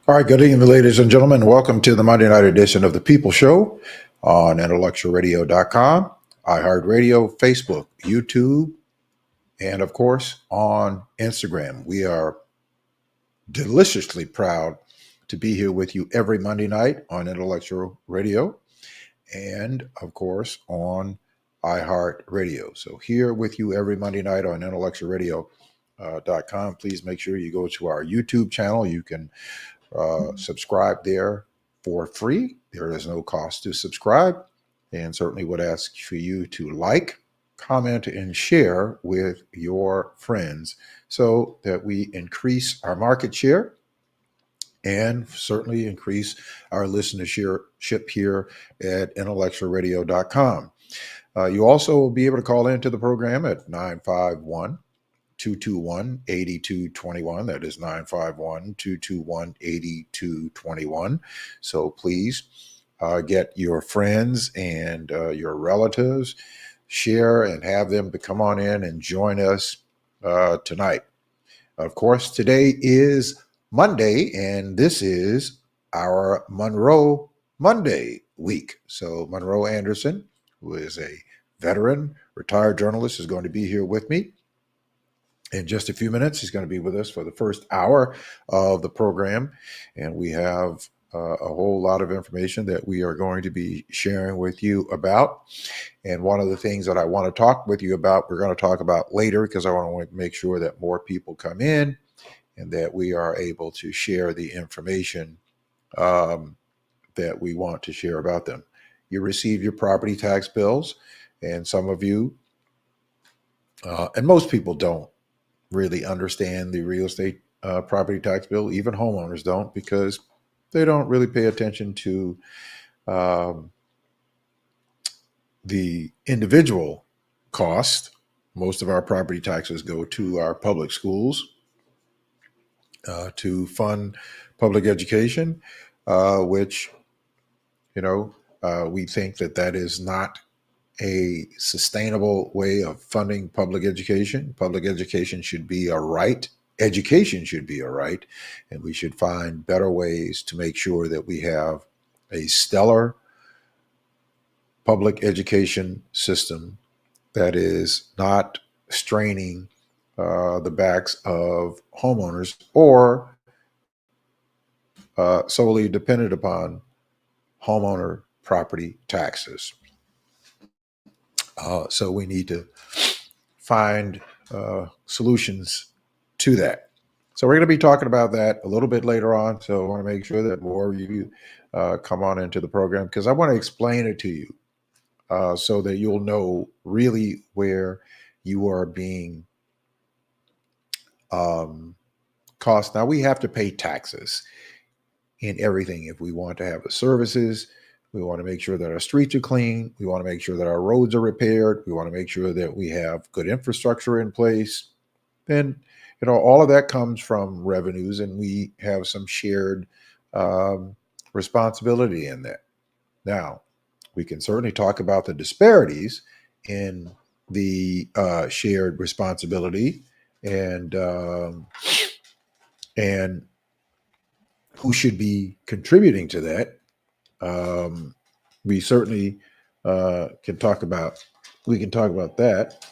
All right, good evening, ladies and gentlemen. Welcome to the Monday night edition of The People Show on intellectualradio.com, iHeartRadio, Facebook, YouTube, and of course on Instagram. We are deliciously proud to be here with you every Monday night on Intellectual Radio and of course on iHeartRadio. So here with you every Monday night on intellectualradio.com. Please make sure you go to our YouTube channel. You can subscribe there for free. There is no cost to subscribe, and certainly would ask for you to like, comment, and share with your friends so that we increase our market share and certainly increase our listenership here at intellectualradio.com. You also will be able to call into the program at 951 221 8221. That is 951 221 8221. So please get your friends and your relatives, share and have them to come on in and join us tonight. Of course, today is Monday, and this is our Monroe Monday week. So Monroe Anderson, who is a veteran, retired journalist, is going to be here with me in just a few minutes. He's going to be with us for the first hour of the program, and we have a whole lot of information that we are going to be sharing with you about. And one of the things that I want to talk with you about, we're going to talk about later because I want to make sure that more people come in and that we are able to share the information that we want to share about them. You receive your property tax bills, and some of you, and most people don't really understand the real estate property tax bill. Even homeowners don't, because they don't really pay attention to the individual cost. Most of our property taxes go to our public schools to fund public education, which, we think that is not a sustainable way of funding public education. Public education should be a right. Education should be a right. And we should find better ways to make sure that we have a stellar public education system that is not straining the backs of homeowners or solely dependent upon homeowner property taxes. So we need to find solutions to that. So we're going to be talking about that a little bit later on. So I want to make sure that more of you come on into the program, because I want to explain it to you so that you'll know really where you are being cost. Now, we have to pay taxes in everything. If we want to have the services, we want to make sure that our streets are clean. We want to make sure that our roads are repaired. We want to make sure that we have good infrastructure in place. Then, all of that comes from revenues, and we have some shared responsibility in that. Now, we can certainly talk about the disparities in the shared responsibility and who should be contributing to that. We certainly can talk about. We can talk about that.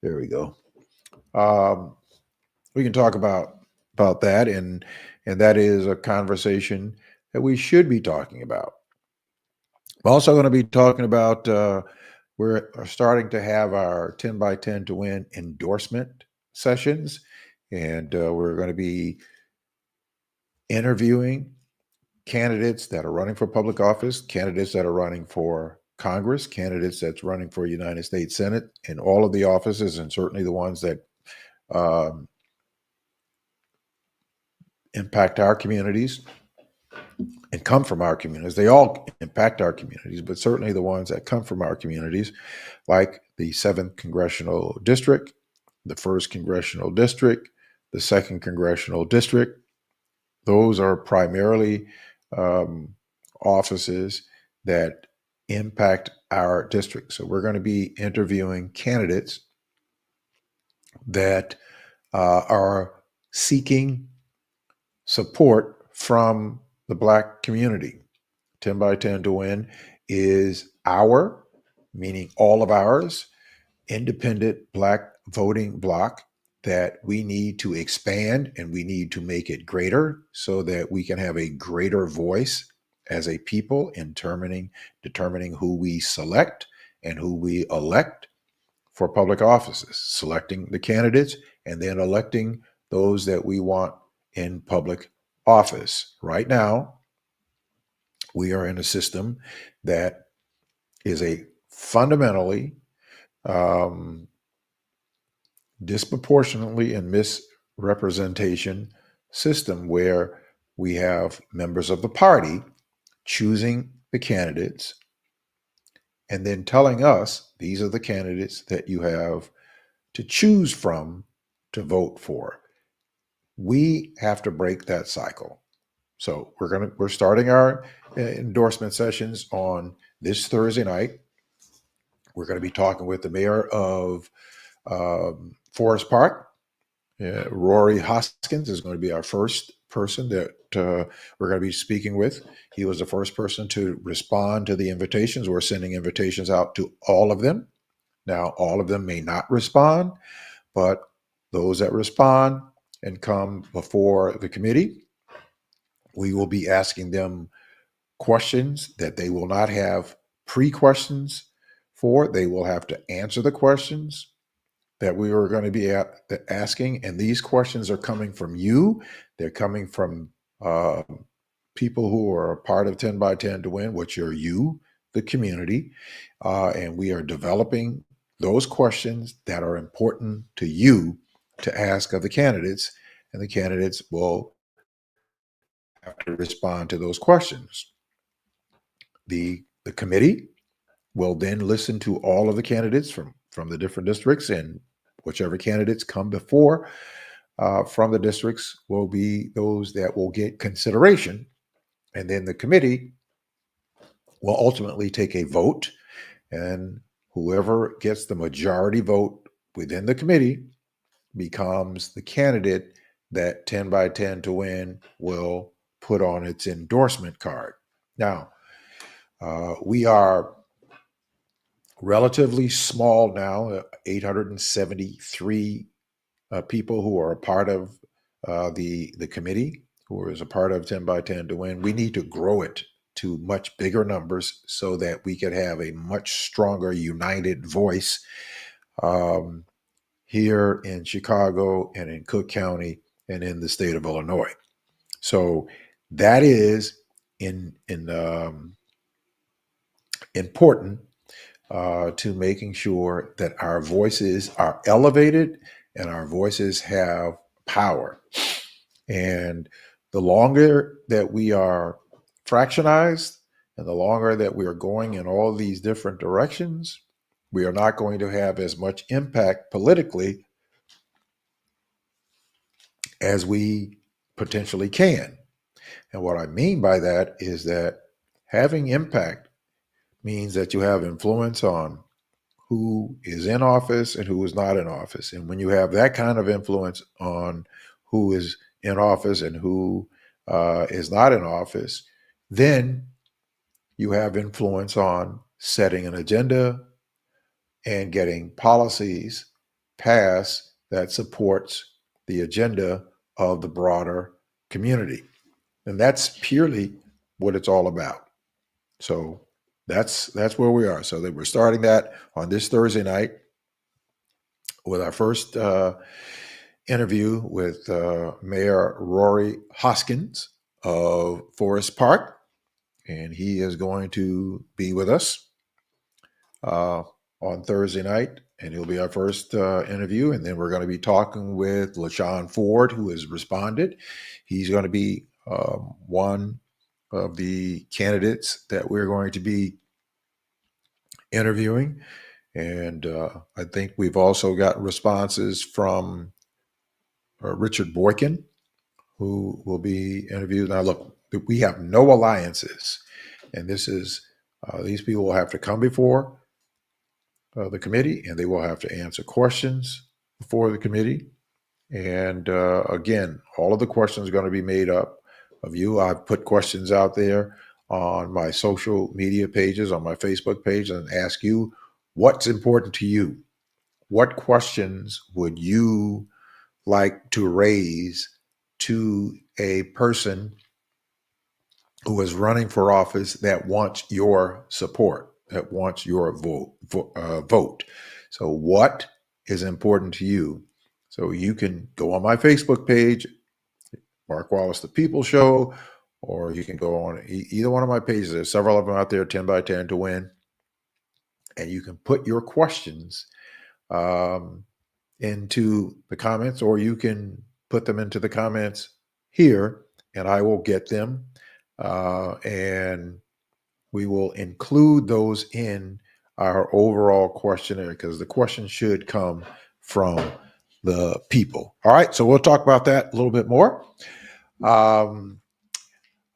There we go. We can talk about that, and that is a conversation that we should be talking about. I'm also going to be talking about we're starting to have our 10 by 10 to win endorsement sessions, and we're going to be interviewing candidates that are running for public office, candidates that are running for Congress, candidates that's running for United States Senate, and all of the offices, and certainly the ones that impact our communities and come from our communities. They all impact our communities, but certainly the ones that come from our communities, like the 7th Congressional District, the 1st Congressional District, the 2nd Congressional District. Those are primarily offices that impact our district. So we're going to be interviewing candidates that are seeking support from the Black community. 10 by 10 to win is our, meaning all of ours, independent Black voting bloc that we need to expand and we need to make it greater so that we can have a greater voice as a people in determining who we select and who we elect for public offices, selecting the candidates and then electing those that we want in public office. Right now, we are in a system that is a fundamentally disproportionately and misrepresentation system where we have members of the party choosing the candidates and then telling us these are the candidates that you have to choose from to vote for. We have to break that cycle. So we're starting our endorsement sessions on this Thursday night. We're going to be talking with the mayor of Forest Park. Rory Hoskins is going to be our first person that we're going to be speaking with. He was the first person to respond to the invitations. We're sending invitations out to all of them. Now, all of them may not respond, but those that respond and come before the committee, we will be asking them questions that they will not have pre-questions for. They will have to answer the questions that we are going to be asking. And these questions are coming from you. They're coming from people who are a part of 10 by 10 to win, which are you, the community. And we are developing those questions that are important to you to ask of the candidates. And the candidates will have to respond to those questions. The committee will then listen to all of the candidates from the different districts, and whichever candidates come before from the districts will be those that will get consideration. And then the committee will ultimately take a vote, and whoever gets the majority vote within the committee becomes the candidate that 10 by 10 to win will put on its endorsement card. Now, we are relatively small now, 873 people who are a part of the committee, who is a part of 10 by 10 to win. We need to grow it to much bigger numbers so that we can have a much stronger united voice here in Chicago and in Cook County and in the state of Illinois. So that is important to making sure that our voices are elevated and our voices have power. And the longer that we are fractionized and the longer that we are going in all these different directions, we are not going to have as much impact politically as we potentially can. And what I mean by that is that having impact means that you have influence on who is in office and who is not in office. And when you have that kind of influence on who is in office and who is not in office, then you have influence on setting an agenda and getting policies passed that supports the agenda of the broader community. And that's purely what it's all about. So that's where we are. So that we're starting that on this Thursday night with our first interview with Mayor Rory Hoskins of Forest Park. And he is going to be with us on Thursday night. And he'll be our first interview. And then we're going to be talking with LaShawn Ford, who has responded. He's going to be one of the candidates that we're going to be interviewing. And I think we've also got responses from Richard Boykin, who will be interviewed. Now, look, we have no alliances. And this is, these people will have to come before the committee and they will have to answer questions before the committee. And again, all of the questions are going to be made up of you. I've put questions out there on my social media pages, on my Facebook page, and ask you what's important to you. What questions would you like to raise to a person who is running for office that wants your support, that wants your vote? So, what is important to you? So, you can go on my Facebook page, Mark Wallace, The People Show, or you can go on either one of my pages. There's several of them out there, 10 by 10 to win. And you can put your questions um, into the comments, or you can put them into the comments here, and I will get them. And we will include those in our overall questionnaire because the question should come from the people. All right, so we'll talk about that a little bit more.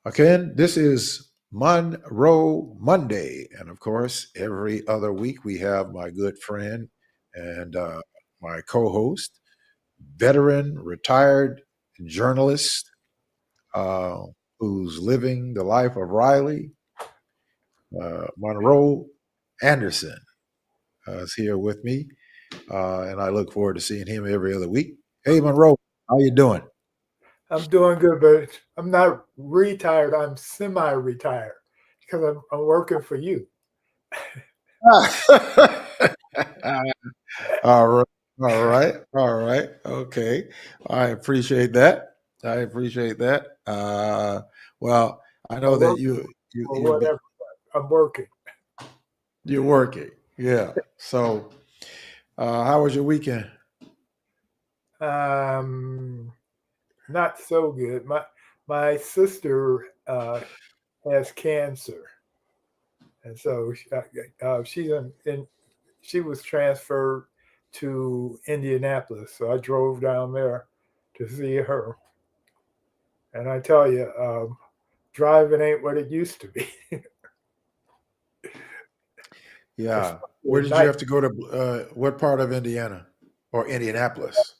Again, this is Monroe Monday. And of course, every other week we have my good friend and my co host, veteran, retired journalist uh, who's living the life of Riley, Monroe Anderson, is here with me. And I look forward to seeing him every other week. Hey, Monroe, how you doing? I'm doing good, but I'm not retired. I'm semi-retired because I'm working for you. All right. All right. All right. Okay. I appreciate that. I appreciate that. Well, I know Or that work you you or you've been, whatever. I'm working. you're working. Yeah. So, how was your weekend? Um, Not so good. My sister has cancer, and so she's she was transferred to Indianapolis. So I drove down there to see her, and I tell you, driving ain't what it used to be. Yeah. Especially Where at did you night. have to go to? What part of Indiana or Indianapolis?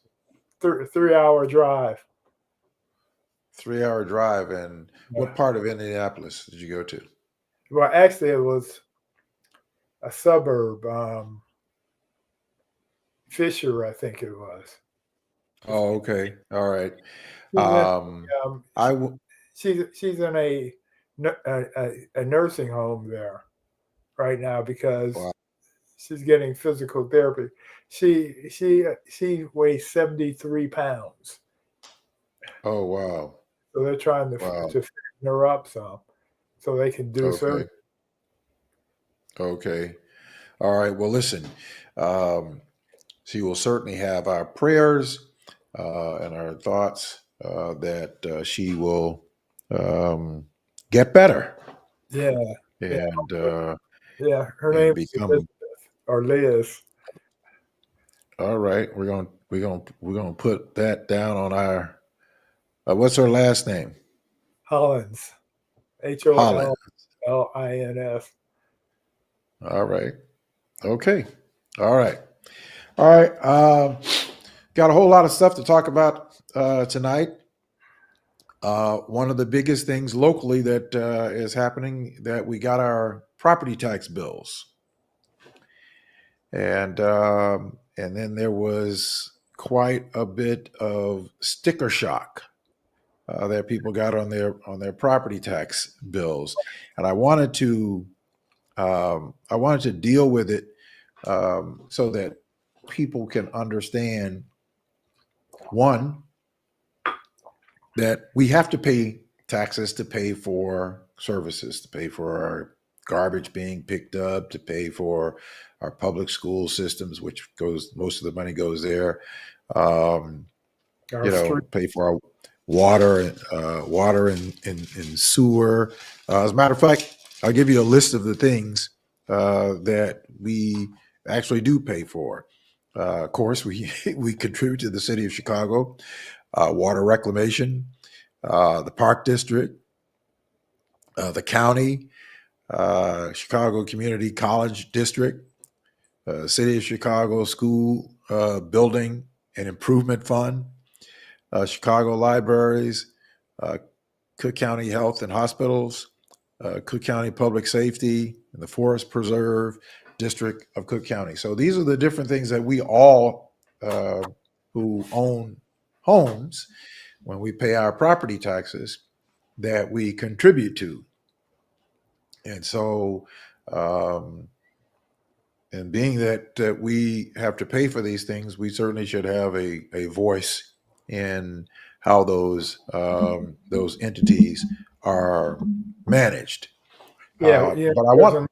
3 hour drive. 3 hour drive. And Yeah. what part of Indianapolis did you go to? Well, actually, it was a suburb, Fisher, I think it was. Oh, okay. All right. She's in, Um, um, I she, w- she's in a nursing home there right now because wow. she's getting physical therapy. She weighs 73 pounds, Oh, wow. so they're trying Wow. to fatten her up some so they can do surgery. Okay. Okay. All right. Well, listen, um, she will certainly have our prayers and our thoughts that she will um, get better Yeah, yeah, and yeah. Her and name is become. Elizabeth or Liz All right. We're gonna put that down on our. What's her last name? Hollins, Holland. HOLLINS. All right. Okay. All right. All right. Got a whole lot of stuff to talk about tonight. One of the biggest things locally that is happening that we got our property tax bills, and then there was quite a bit of sticker shock that people got on their property tax bills, and I wanted to deal with it so that people can understand one that we have to pay taxes to pay for services, to pay for our garbage being picked up, to pay for our public school systems, which goes most of the money goes there. Um, Our street. pay for our water, water and sewer. As a matter of fact, I'll give you a list of the things that we actually do pay for. Of course, we we contribute to the city of Chicago, water reclamation, the Park District, the county, Chicago Community College District, City of Chicago School Building and Improvement Fund, Chicago Libraries, Cook County Health and Hospitals, Cook County Public Safety, and the Forest Preserve District of Cook County. So these are the different things that we all who own homes, when we pay our property taxes, that we contribute to. And so, and being that we have to pay for these things, we certainly should have a voice in how those entities are managed. Yeah, But I want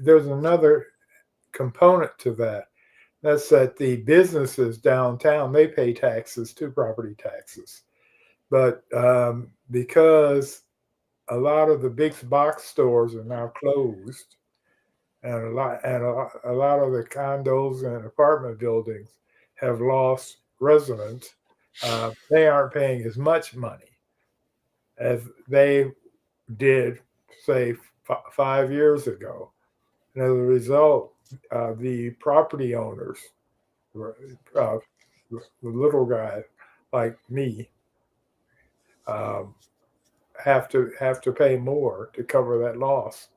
there's another component to that. That's that the businesses downtown, they pay taxes too, property taxes. But because a lot of the big box stores are now closed, and a lot of the condos and apartment buildings have lost residents, they aren't paying as much money as they did, say, 5 years ago. And as a result, the property owners, the little guy like me, have to pay more to cover that loss.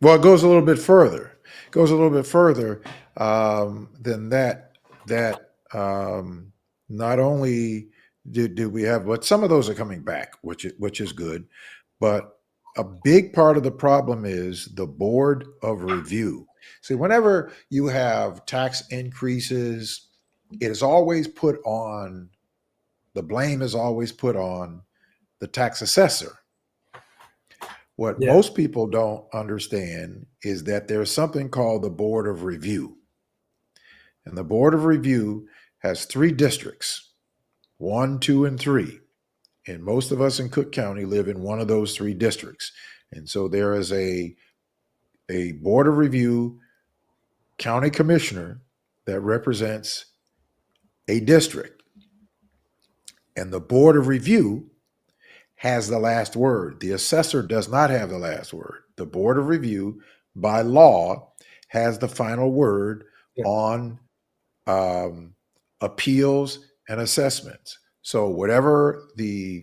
Well, it goes a little bit further. It goes a little bit further than that. That not only do we have, but some of those are coming back, which is good. But a big part of the problem is the board of review. See, whenever you have tax increases, it is always put on, the blame is always put on the tax assessor. What Yeah. most people don't understand is that there's something called the Board of Review. And the Board of Review has 3 districts, 1, 2, and 3. And most of us in Cook County live in one of those 3 districts. And so there is a Board of Review county commissioner that represents a district. And the Board of Review has the last word. The assessor does not have the last word. The Board of Review, by law, has the final word on appeals and assessments. So whatever the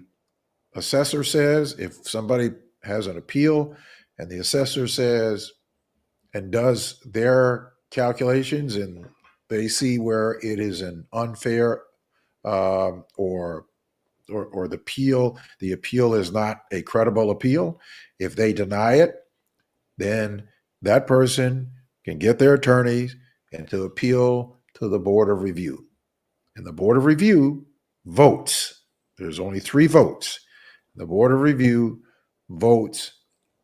assessor says, if somebody has an appeal and the assessor says and does their calculations and they see where it is an unfair or the appeal is not a credible appeal, if they deny it, then that person can get their attorneys and to appeal to the Board of Review. And the Board of Review votes. There's only 3 votes. The Board of Review votes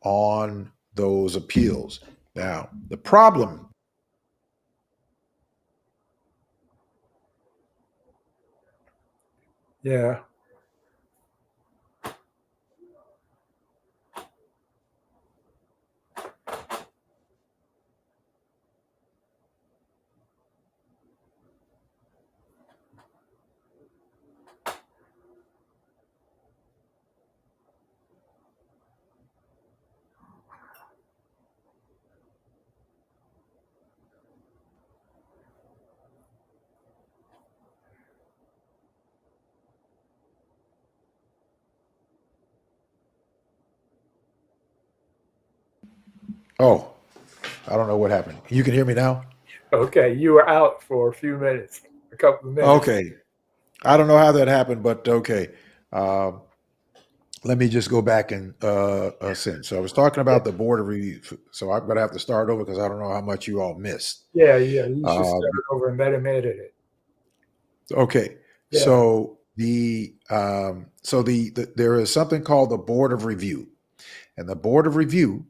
on those appeals. Now, the problem. Yeah. Oh, I don't know what happened. You can hear me now? Okay, you were out for a few minutes, a couple of minutes. Okay. I don't know how that happened, but okay. Let me just go back and send. So I was talking about the Board of Review. So I'm going to have to start over because I don't know how much you all missed. Yeah, you should start over and let him edit it. Okay. Yeah. So there is something called the Board of Review, and the Board of Review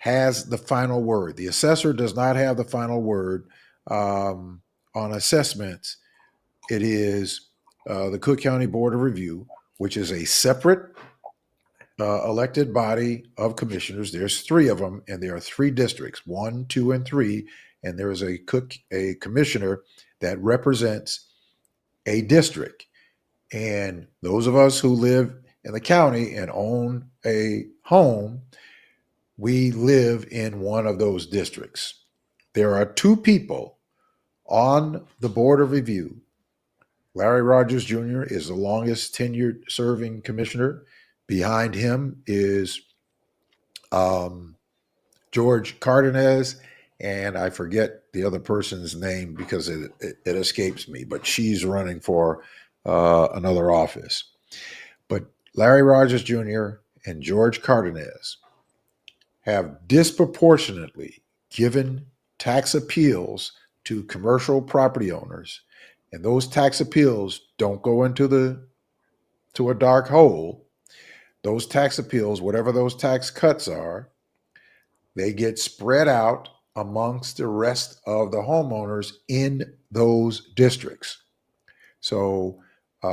has the final word. The assessor does not have the final word on assessments. It is the Cook County Board of Review, which is a separate elected body of commissioners. There's 3 of them, and there are 3 districts, 1, 2, and 3. And there is a commissioner that represents a district. And those of us who live in the county and own a home, we live in one of those districts. There are 2 people on the Board of Review Larry Rogers Jr. is the longest tenured serving commissioner. Behind him is George Cardenas, and I forget the other person's name because it escapes me, but she's running for another office. But Larry Rogers Jr. and George Cardenas have disproportionately given tax appeals to commercial property owners, and those tax appeals don't go to a dark hole. Those tax appeals, whatever those tax cuts are, they get spread out amongst the rest of the homeowners in those districts. So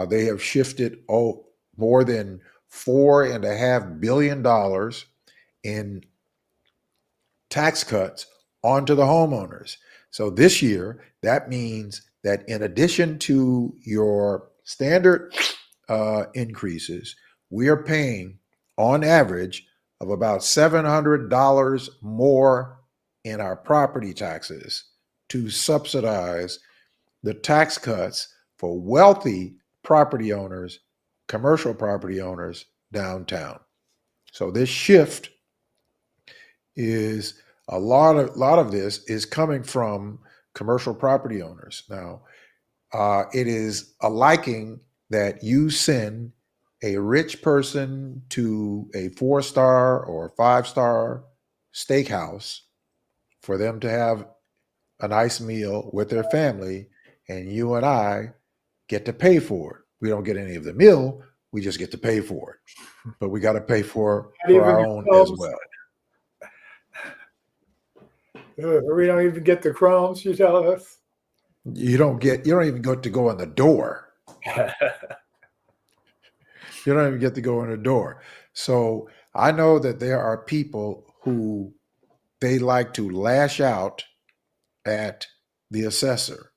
they have shifted more than $4.5 billion in tax cuts onto the homeowners. So this year, that means that in addition to your standard increases, we are paying on average of about $700 more in our property taxes to subsidize the tax cuts for wealthy property owners, commercial property owners downtown. So this shift is a lot of this is coming from commercial property owners. Now, it is a liking that you send a rich person to a 4-star or 5-star steakhouse for them to have a nice meal with their family, and you and I get to pay for it. We don't get any of the meal, we just get to pay for it. But we got to pay for our own as well. We don't even get the crumbs, you tell us? You don't even get to go in the door. You don't even get to go in the door. So I know that there are people who they like to lash out at the assessor.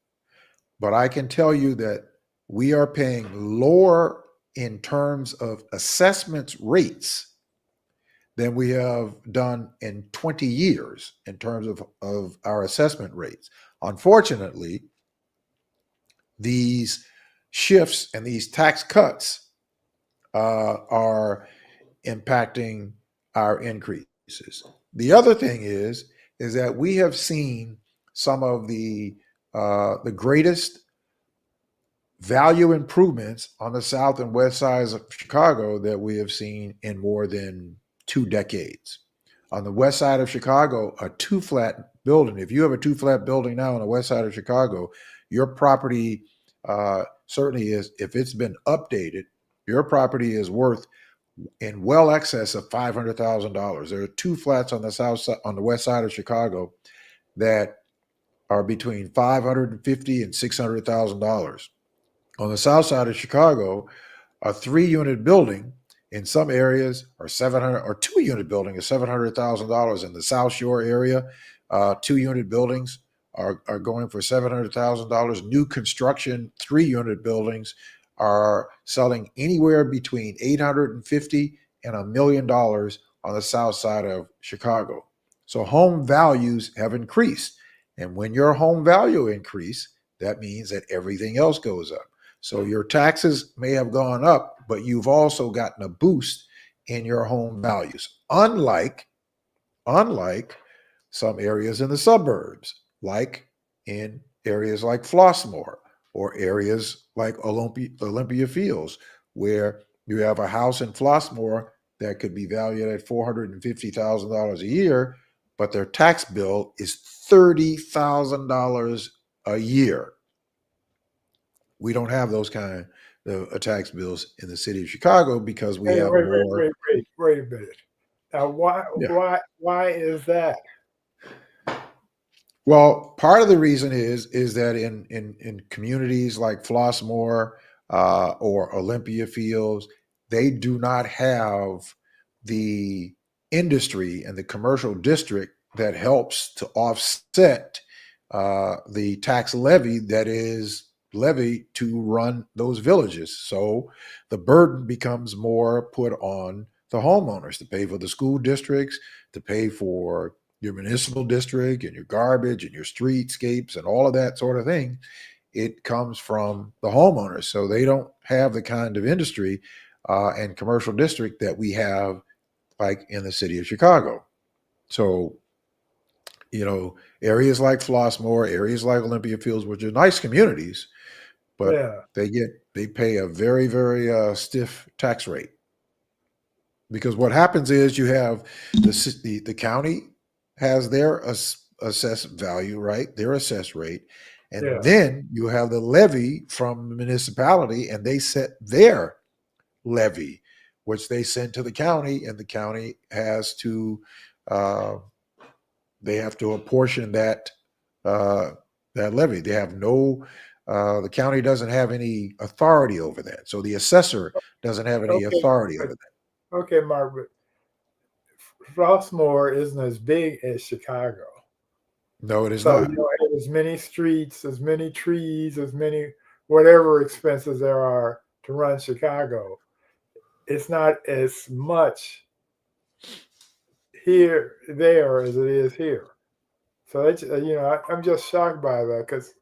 But I can tell you that we are paying lower in terms of assessments rates than we have done in 20 years in terms of our assessment rates. Unfortunately, these shifts and these tax cuts are impacting our increases. The other thing is that we have seen some of the greatest value improvements on the south and west sides of Chicago that we have seen in more than 2 decades. On the west side of Chicago, a 2-flat building, if you have a 2-flat building now on the west side of Chicago, your property certainly is, if it's been updated, your property is worth in well excess of $500,000. There are 2 flats on the south side, on the west side of Chicago, that are between $550,000 and $600,000. On the south side of Chicago, a 3-unit building in some areas are 700, or 2-unit building is $700,000 in the South Shore area. 2-unit buildings are going for $700,000. New construction 3-unit buildings are selling anywhere between $850,000 and $1 million on the south side of Chicago. So home values have increased. And when your home value increase, that means that everything else goes up. So your taxes may have gone up, but you've also gotten a boost in your home values. Unlike some areas in the suburbs, like in areas like Flossmoor or areas like Olympia Fields, where you have a house in Flossmoor that could be valued at $450,000 a year, but their tax bill is $30,000 a year. We don't have those kind of tax bills in the city of Chicago because we have more. Wait a minute. Now, why is that? Well, part of the reason is that in communities like Flossmoor or Olympia Fields, they do not have the industry and the commercial district that helps to offset the tax levy that is levied to run those villages. So the burden becomes more put on the homeowners to pay for the school districts, to pay for your municipal district and your garbage and your streetscapes and all of that sort of thing. it comes from the homeowners. So they don't have the kind of industry and commercial district that we have like in the city of Chicago. So, areas like Flossmoor, areas like Olympia Fields, which are nice communities, but Yeah. they pay a very, very stiff tax rate. Because what happens is you have the county has their assessed value, right? Their assessed rate. And Yeah. then you have the levy from the municipality, and they set their levy, which they send to the county, and the county has to uh, they have to apportion that levy. They have no the county doesn't have any authority over that. So the assessor doesn't have any Okay. authority over that. Okay, Mark, but Flossmoor isn't as big as Chicago. No, it is So, not. as many streets, as many trees, as many whatever expenses there are to run Chicago. It's not as much there as it is here. So it's, I'm just shocked by that because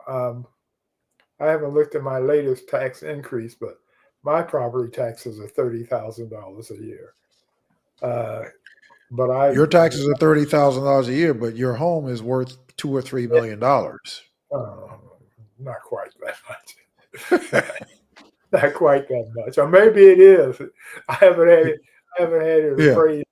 um, I haven't looked at my latest tax increase, but my property taxes are $30,000 a year. But Your taxes are $30,000 a year, but your home is worth $2 or $3 million. not quite that much. Not quite that much, or maybe it is. I haven't had it. I haven't had it Yeah, appraised.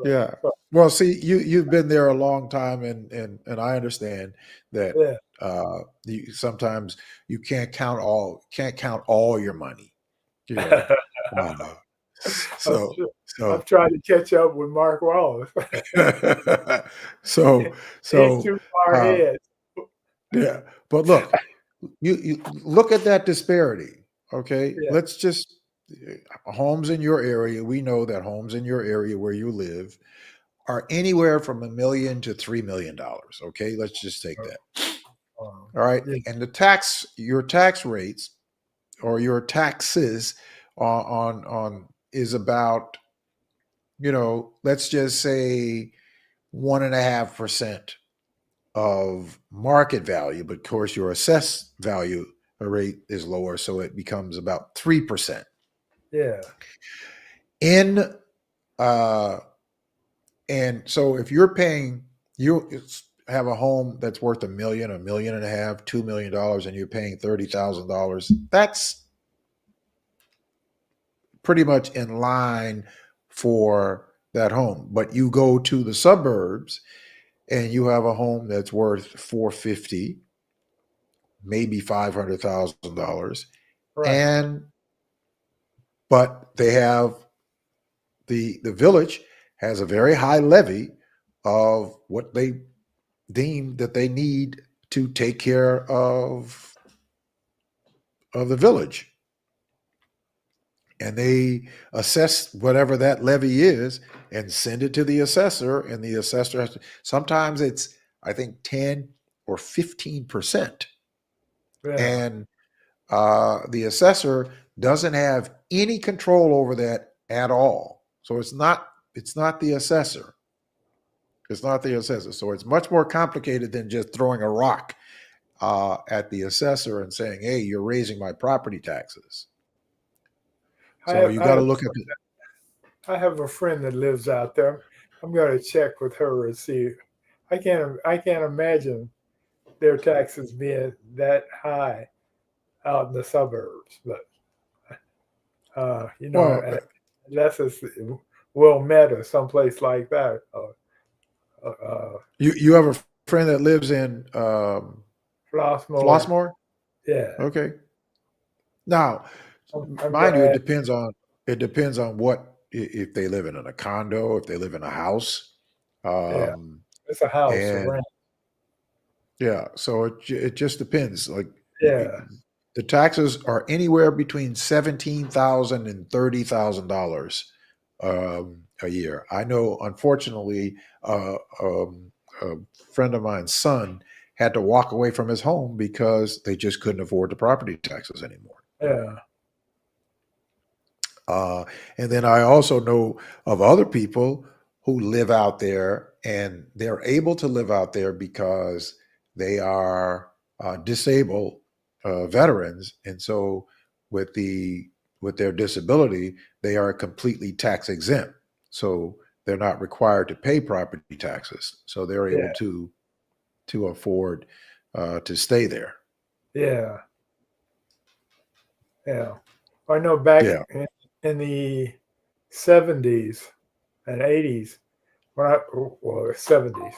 yeah. But Well, see, you've been there a long time, and I understand that yeah, sometimes you can't count all your money. You know, uh, I'm, so sure- I'm so trying to catch up with Mark Wallace. so He's so too far uh, ahead. yeah. But look, you look at that disparity. Okay, Yeah. let's just homes in your area. We know that homes in your area where you live are anywhere from $1 million to $3 million. Okay, let's just take that. All right, Yeah. and your tax rates or your taxes on is about, let's just say 1.5% of market value, but of course your assessed value rate is lower, so it becomes about 3%. Yeah. In uh, and so if you're paying, you have a home that's worth $1.5 million, $2 million, and you're paying $30,000. That's pretty much in line for that home. But you go to the suburbs and you have a home that's worth 450, maybe $500,000, Right. and but they have the village has a very high levy of what they deem that they need to take care of the village, and they assess whatever that levy is and send it to the assessor, and the assessor has to, sometimes it's, I think, 10 or 15%, Yeah. and the assessor doesn't have any control over that at all. So it's not the assessor. It's not the assessor. So it's much more complicated than just throwing a rock at the assessor and saying, "Hey, you're raising my property taxes." I So have, you I got to have look at the I have a friend that lives out there. I'm going to check with her and see. I can't imagine their taxes being that high out in the suburbs, but well. unless it's Wilmette or someplace like that. You have a friend that lives in Flossmoor. Flossmoor? Yeah. Okay. Now, I'm going mind you, to it ask. depends on what, if they live in a condo, if they live in a house, Yeah. um, It's a house and around. yeah, so it just depends. Like Yeah. the taxes are anywhere between $17,000 and $30,000 a year. I know, unfortunately, a friend of mine's son had to walk away from his home because they just couldn't afford the property taxes anymore. Yeah. Uh, and then I also know of other people who live out there, and they're able to live out there because they are. disable veterans, and so with their disability, they are completely tax exempt. So they're not required to pay property taxes. So they're able Yeah. to afford to stay there. Yeah. Yeah. I know back Yeah. in the 70s and 80s, well, 70s,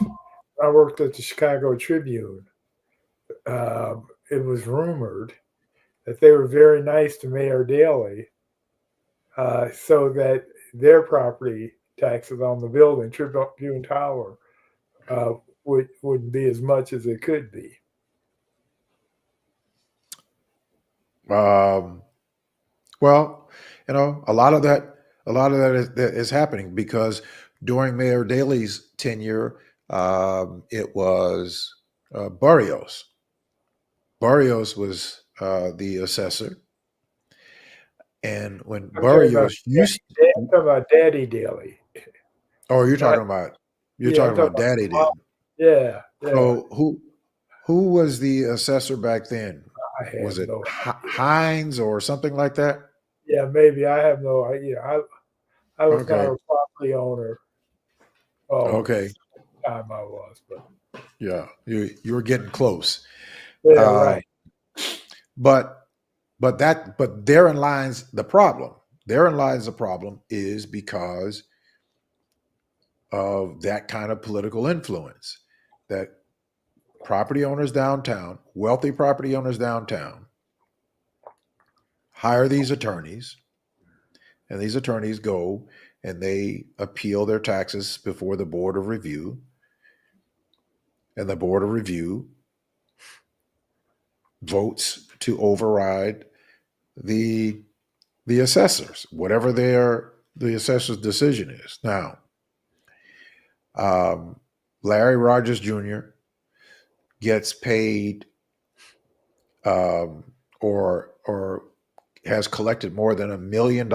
I worked at the Chicago Tribune. It was rumored that they were very nice to Mayor Daley, so that their property taxes on the building, Tribune Tower, uh, wouldn't be as much as it could be. Um, well, a lot of that is happening because during Mayor Daley's tenure, it was Barrios. Barrios was the assessor, and when I'm talking about Barrios used, I'm talking about Daddy Daley, oh, you're not talking about you're yeah. I'm talking talking about Daddy about did. yeah, yeah. So who was the assessor back then? I Was have it no idea. Hines or something like that? Yeah, maybe I have no idea. I was not Okay, a property owner. Oh, okay, time I was, but yeah, you were getting close. yeah, Uh, right. but but therein lies the problem. Therein lies the problem is because of that kind of political influence that property owners downtown, wealthy property owners downtown, hire these attorneys, and these attorneys go and they appeal their taxes before the board of review, and the board of review votes to override the the assessors, whatever the assessor's decision is. Now, um, Larry Rogers Jr. gets paid, um, or has collected more than $1 million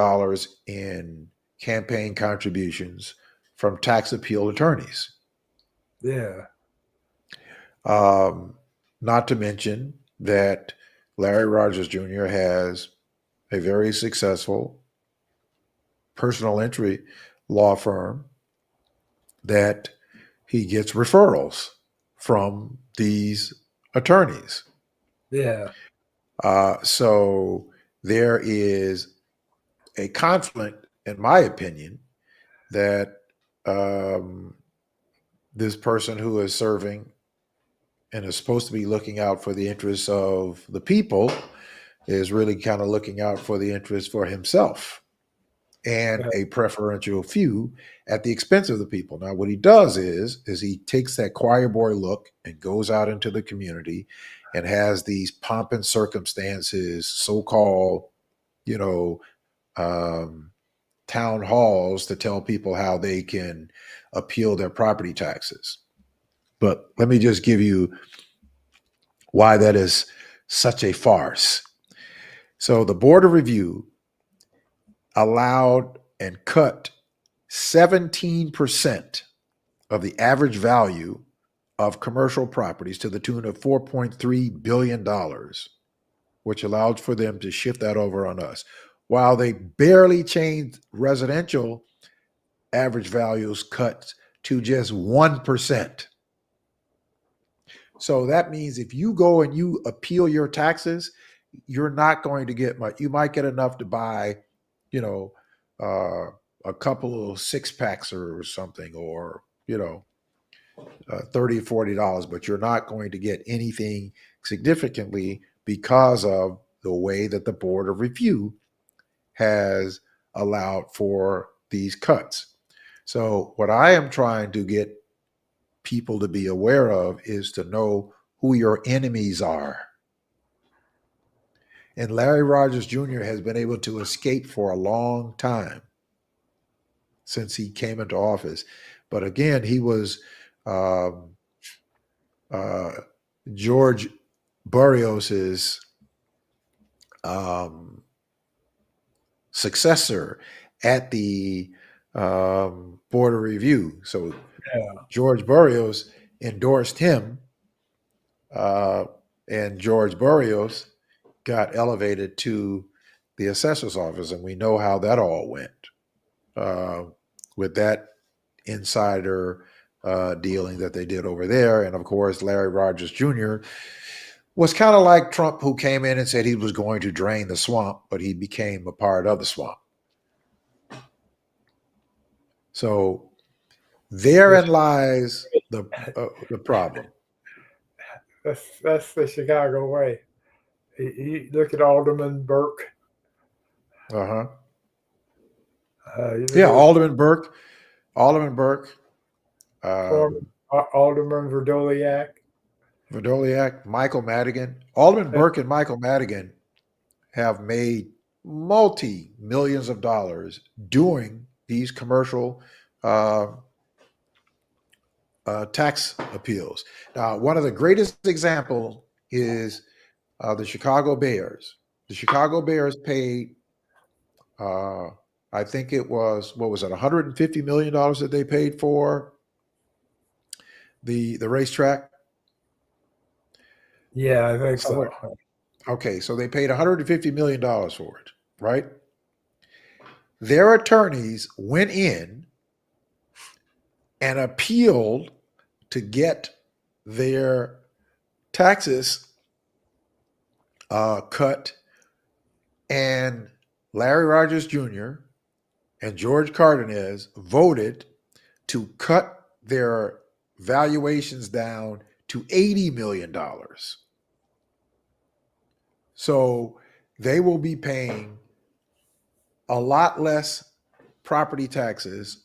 in campaign contributions from tax appeal attorneys. Yeah, Not to mention that Larry Rogers Jr. has a very successful personal injury law firm that he gets referrals from these attorneys. yeah, So there is a conflict, in my opinion, that um, this person who is serving and is supposed to be looking out for the interests of the people is really kind of looking out for the interests for himself and yeah, a preferential few at the expense of the people. Now, what he does is he takes that choir boy look and goes out into the community and has these pomp and circumstances, so-called, you know, um, town halls to tell people how they can appeal their property taxes. But let me just give you why that is such a farce. So the Board of Review allowed and cut 17% of the average value of commercial properties to the tune of $4.3 billion, which allowed for them to shift that over on us. While they barely changed residential average values cut to just 1%. So that means if you go and you appeal your taxes, you're not going to get much. You might get enough to buy, you know, uh, a couple of six packs or something, or, $30, $40, but you're not going to get anything significantly because of the way that the Board of Review has allowed for these cuts. So, what I am trying to get people to be aware of is to know who your enemies are. And Larry Rogers Jr. has been able to escape for a long time since he came into office. But again, he was um, uh, George Barrios's um, successor at the Board of Review. So yeah, George Barrios endorsed him, uh, and George Barrios got elevated to the assessor's office, and we know how that all went with that insider dealing that they did over there. And of course, Larry Rogers Jr. was kind of like Trump, who came in and said he was going to drain the swamp, but he became a part of the swamp. So therein lies the problem. That's the Chicago way. You look at Alderman Burke. Yeah, Alderman Burke. Alderman Burke. Alderman Verdoliak, Michael Madigan. Alderman Burke and Michael Madigan have made multi-millions of dollars doing these commercial tax appeals. Now, one of the greatest examples is the Chicago Bears. The Chicago Bears paid, I think it was, what was it, $150 million that they paid for the racetrack? Yeah, I think so. Okay, so they paid $150 million for it, right? Their attorneys went in and appealed to get their taxes cut, and Larry Rogers Jr. and George Cardenas voted to cut their valuations down to $80 million. So they will be paying a lot less property taxes,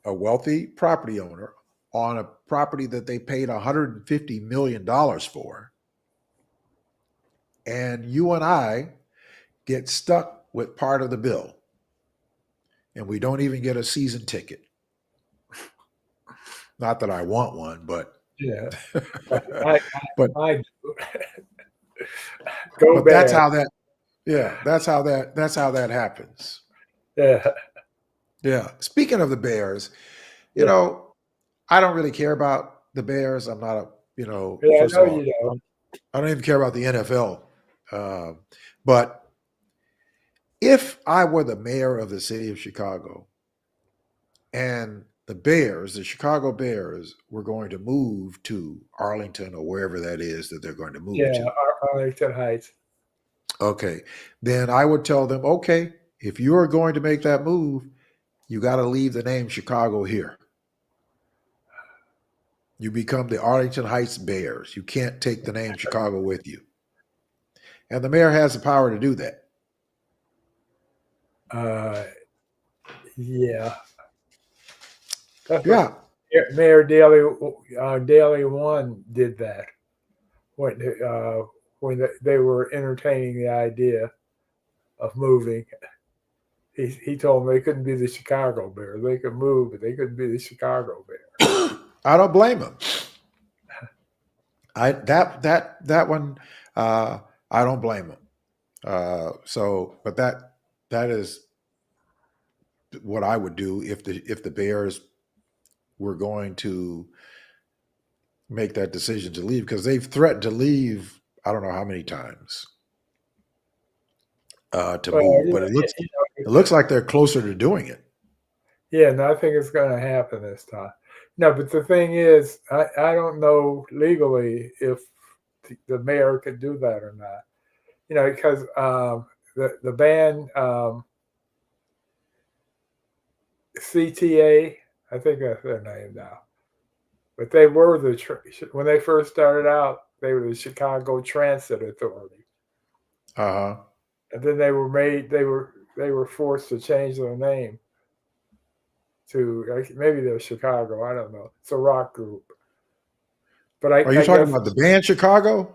a wealthy property owner, on a property that they paid $150 million for. And you and I get stuck with part of the bill. And we don't even get a season ticket. Not that I want one, but yeah. but Go but that's how that that's how that happens. Yeah. Speaking of the Bears, you know, I don't really care about the Bears. I'm not a, first of all, I don't even care about the NFL. But if I were the mayor of the city of Chicago and the Bears, the Chicago Bears, were going to move to Arlington or wherever that is that they're going to move to. Arlington Heights. Okay. Then I would tell them, okay, if you are going to make that move, you got to leave the name Chicago here. You become the Arlington Heights Bears. You can't take the name Chicago with you. And the mayor has the power to do that. Yeah. Yeah. Mayor Daley One did that when they were entertaining the idea of moving. He told them they couldn't be the Chicago Bears. They could move, but they couldn't be the Chicago Bears. I don't blame him. That one, I don't blame him. But that is what I would do if the Bears were going to make that decision to leave, because they've threatened to leave I don't know how many times to move, but it looks like they're closer to doing it. Yeah, no, I think it's going to happen this time. No, but the thing is, I don't know legally if the mayor could do that or not. Because the band CTA, I think that's their name now, but they were when they first started out, they were the Chicago Transit Authority. And then they were forced to change their name to maybe they're Chicago. I don't know. It's a rock group. But are you talking about the band Chicago?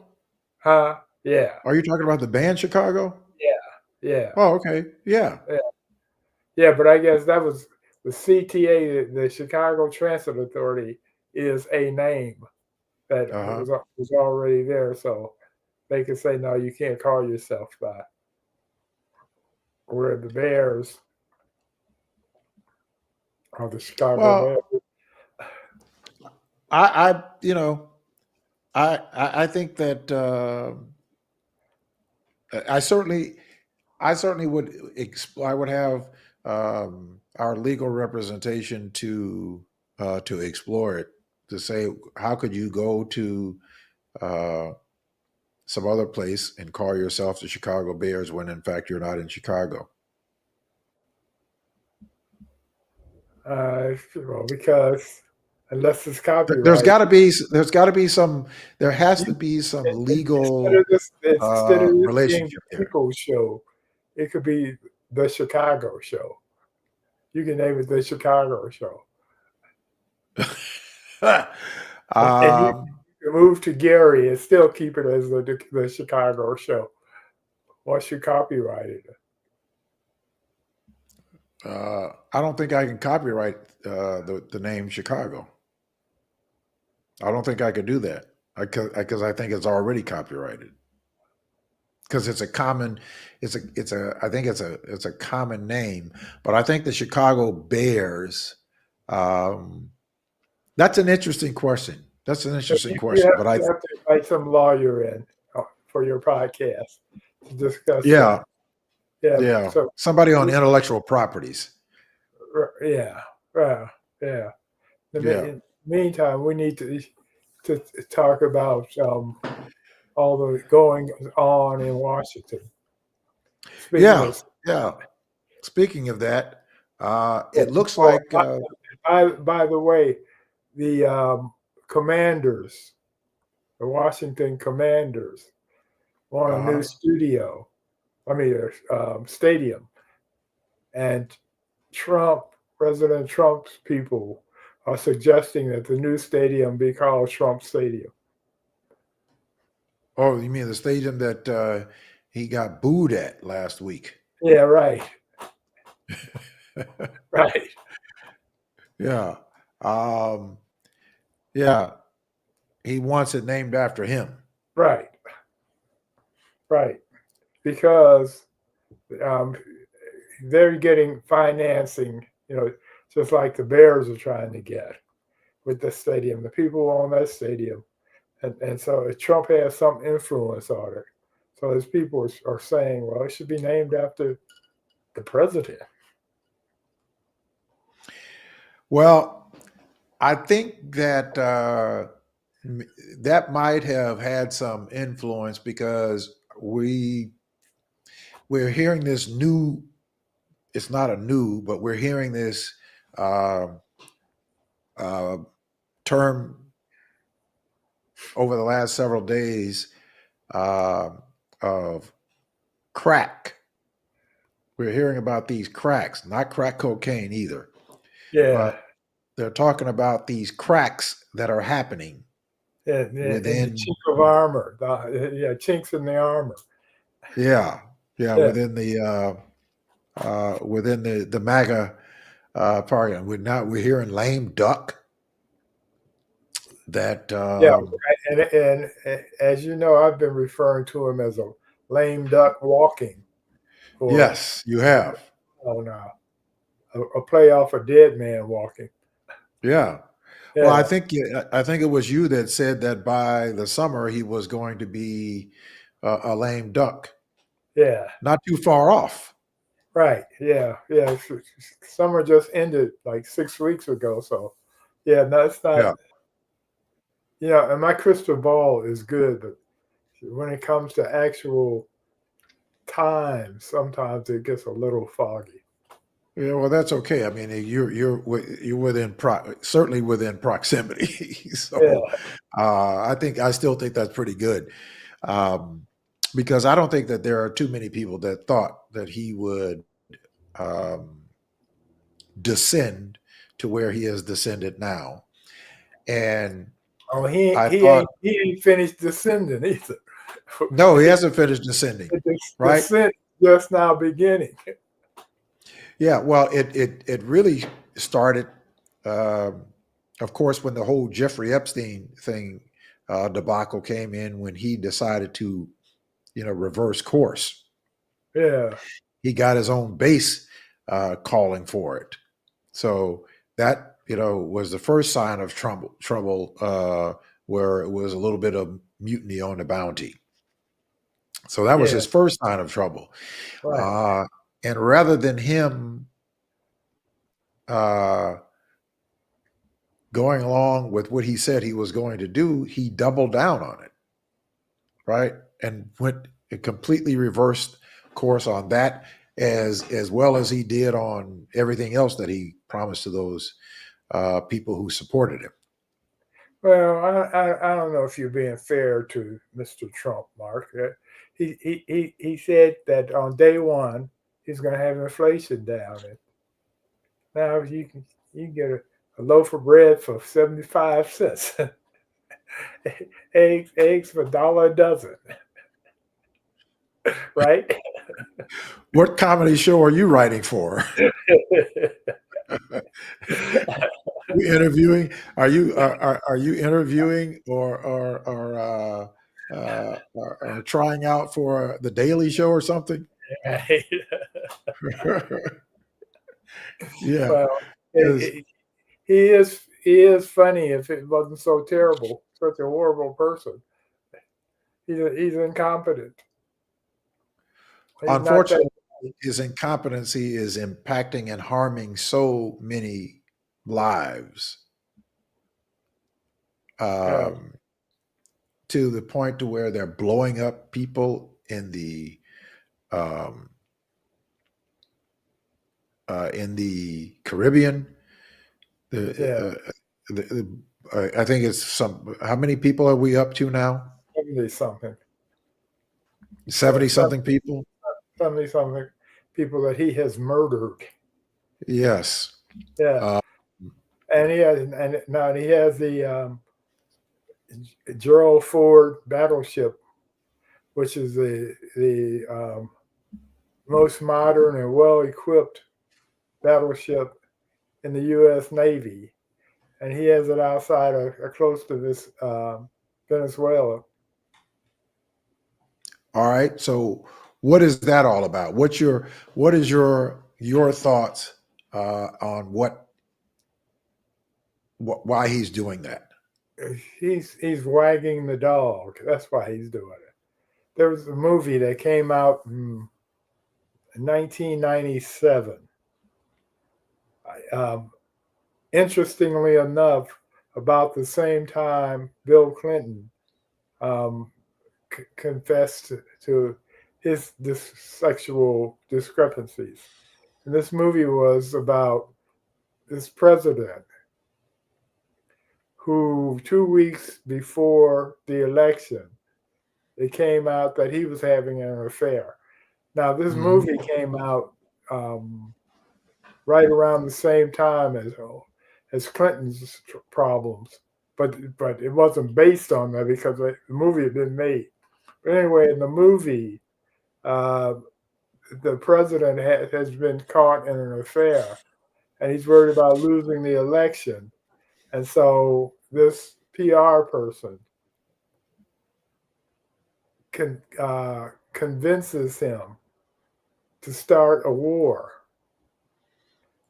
Huh? Yeah. Are you talking about the band Chicago? Yeah. Oh, okay. Yeah. Yeah, but I guess that was the CTA, the Chicago Transit Authority, is a name that was already there, so they could say, no, you can't call yourself that. Where the Bears are the Chicago Bears. I I think that I certainly would I would have our legal representation to explore it, to say how could you go to uh, some other place and call yourself the Chicago Bears when in fact you're not in Chicago. Well, because unless it's There's copyright, got to be some there has to be some legal instead of this being relationship the there. People's Show, it could be the Chicago Show. You can name it the Chicago Show, and you um, can move to Gary and still keep it as the Chicago Show once you copyrighted it. I don't think I can copyright the name Chicago. I don't think I could do that because I think it's already copyrighted. Because it's a common, I think it's a common name. But I think the Chicago Bears. Um, that's an interesting question. That's an So interesting question. But you have to invite some lawyer in for your podcast to discuss yeah, that. Yeah. yeah, So somebody on intellectual properties. yeah, yeah, yeah. In Yeah, the meantime, we need to talk about all the going on in Washington. Speaking yeah, of, yeah. Speaking of that, it looks oh, like by the way, the Commanders, the Washington Commanders, want a new uh, studio. I mean, stadium, and President Trump's people are suggesting that the new stadium be called Trump Stadium. oh, you mean the stadium that he got booed at last week? Yeah, right, right, Yeah, um, yeah. He wants it named after him. right, right. Because um, they're getting financing, just like the Bears are trying to get with the stadium. The people own that stadium. And so Trump has some influence on it. So his people are saying, well, it should be named after the president. Well, I think that that might have had some influence because we're hearing this new. It's not a new, but we're hearing this uh, uh, term over the last several days uh, of crack. We're hearing about these cracks, not crack cocaine either, Yeah. but they're talking about these cracks that are happening And the within. chink of armor. Yeah, chinks in the armor. Yeah, yeah, Yeah. within the MAGA party. And we're hearing lame duck. That Yeah. And as you know, I've been referring to him as a lame duck walking, or yes, you have. oh no, a play off a dead man walking. Yeah. Well, Yeah. I think it was you that said that by the summer he was going to be a lame duck. Yeah. Not too far off. Right. Yeah. Yeah. Summer just ended like 6 weeks ago. So, yeah, no, it's not, Yeah. and my crystal ball is good, but when it comes to actual time, sometimes it gets a little foggy. Yeah. Well, that's okay. I mean, you're certainly within proximity. Yeah. So I still think that's pretty good. Um, because I don't think that there are too many people that thought that he would um, descend to where he has descended now. And Oh, he I he thought, ain't he ain't finished descending either. no, he hasn't finished descending, The right? descent just now beginning. Yeah. Well, it really started, um, of course, when the whole Jeffrey Epstein thing debacle came in, when he decided to, reverse course. Yeah. He got his own base calling for it. So that was the first sign of trouble where it was a little bit of mutiny on the Bounty. So that was Yeah. his first sign of trouble. Right. Uh, and rather than him uh, going along with what he said he was going to do, he doubled down on it, right? And went completely reversed course on that, as well as he did on everything else that he promised to those people who supported him. Well, I don't know if you're being fair to Mr. Trump, Mark. He said that on day one he's going to have inflation down, and now you can get a loaf of bread for 75 cents, eggs for $1 a dozen, right? What comedy show are you writing for? You interviewing? Are you interviewing or trying out for the Daily Show or something? Right. Yeah, Well, because he is funny if it wasn't so terrible, such a horrible person. He's incompetent. He's not that. unfortunately, his incompetency is impacting and harming so many lives, Uh, um, to the point to where they're blowing up people um, in the Caribbean. yeah, I think it's some. How many people are we up to now? 70 something. 70 something people. 70 something people that he has murdered. Yes. Yeah, Uh, and he has the Gerald Ford battleship, which is the most modern and well equipped battleship in the U.S. Navy, and he has it outside close to this Venezuela. all right. So what is that all about? What is your thoughts on why he's doing that? He's wagging the dog. That's why he's doing it. There was a movie that came out in 1997. Um, Interestingly enough, about the same time Bill Clinton um, confessed to his sexual discrepancies. And this movie was about this president who, 2 weeks before the election, it came out that he was having an affair. Now, this Mhm. movie came out right around the same time as Clinton's problems, but it wasn't based on that because the movie had been made. But anyway, in the movie, uh, the president has been caught in an affair, and he's worried about losing the election, and so this PR person convinces him to start a war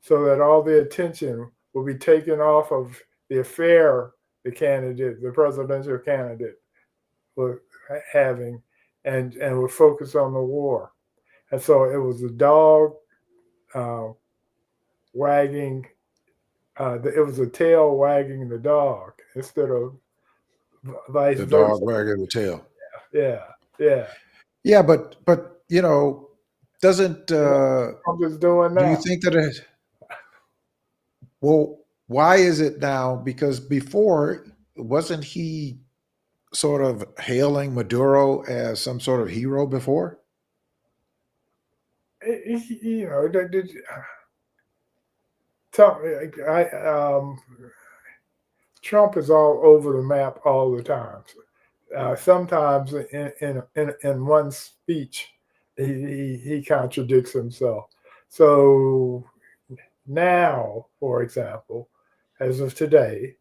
so that all the attention will be taken off of the affair the presidential candidate, was having, and will focus on the war. And so it was the dog uh, wagging, it was the tail wagging the dog instead of vice The versa. dog wagging the tail. Yeah, yeah. Yeah, but doesn't And that's what Trump is doing do you now. think that it? Well, why is it now? Because before, wasn't he sort of hailing Maduro as some sort of hero before? You know, tell me, Trump is all over the map all the time. Sometimes in one speech, he contradicts himself. So now, for example, as of today,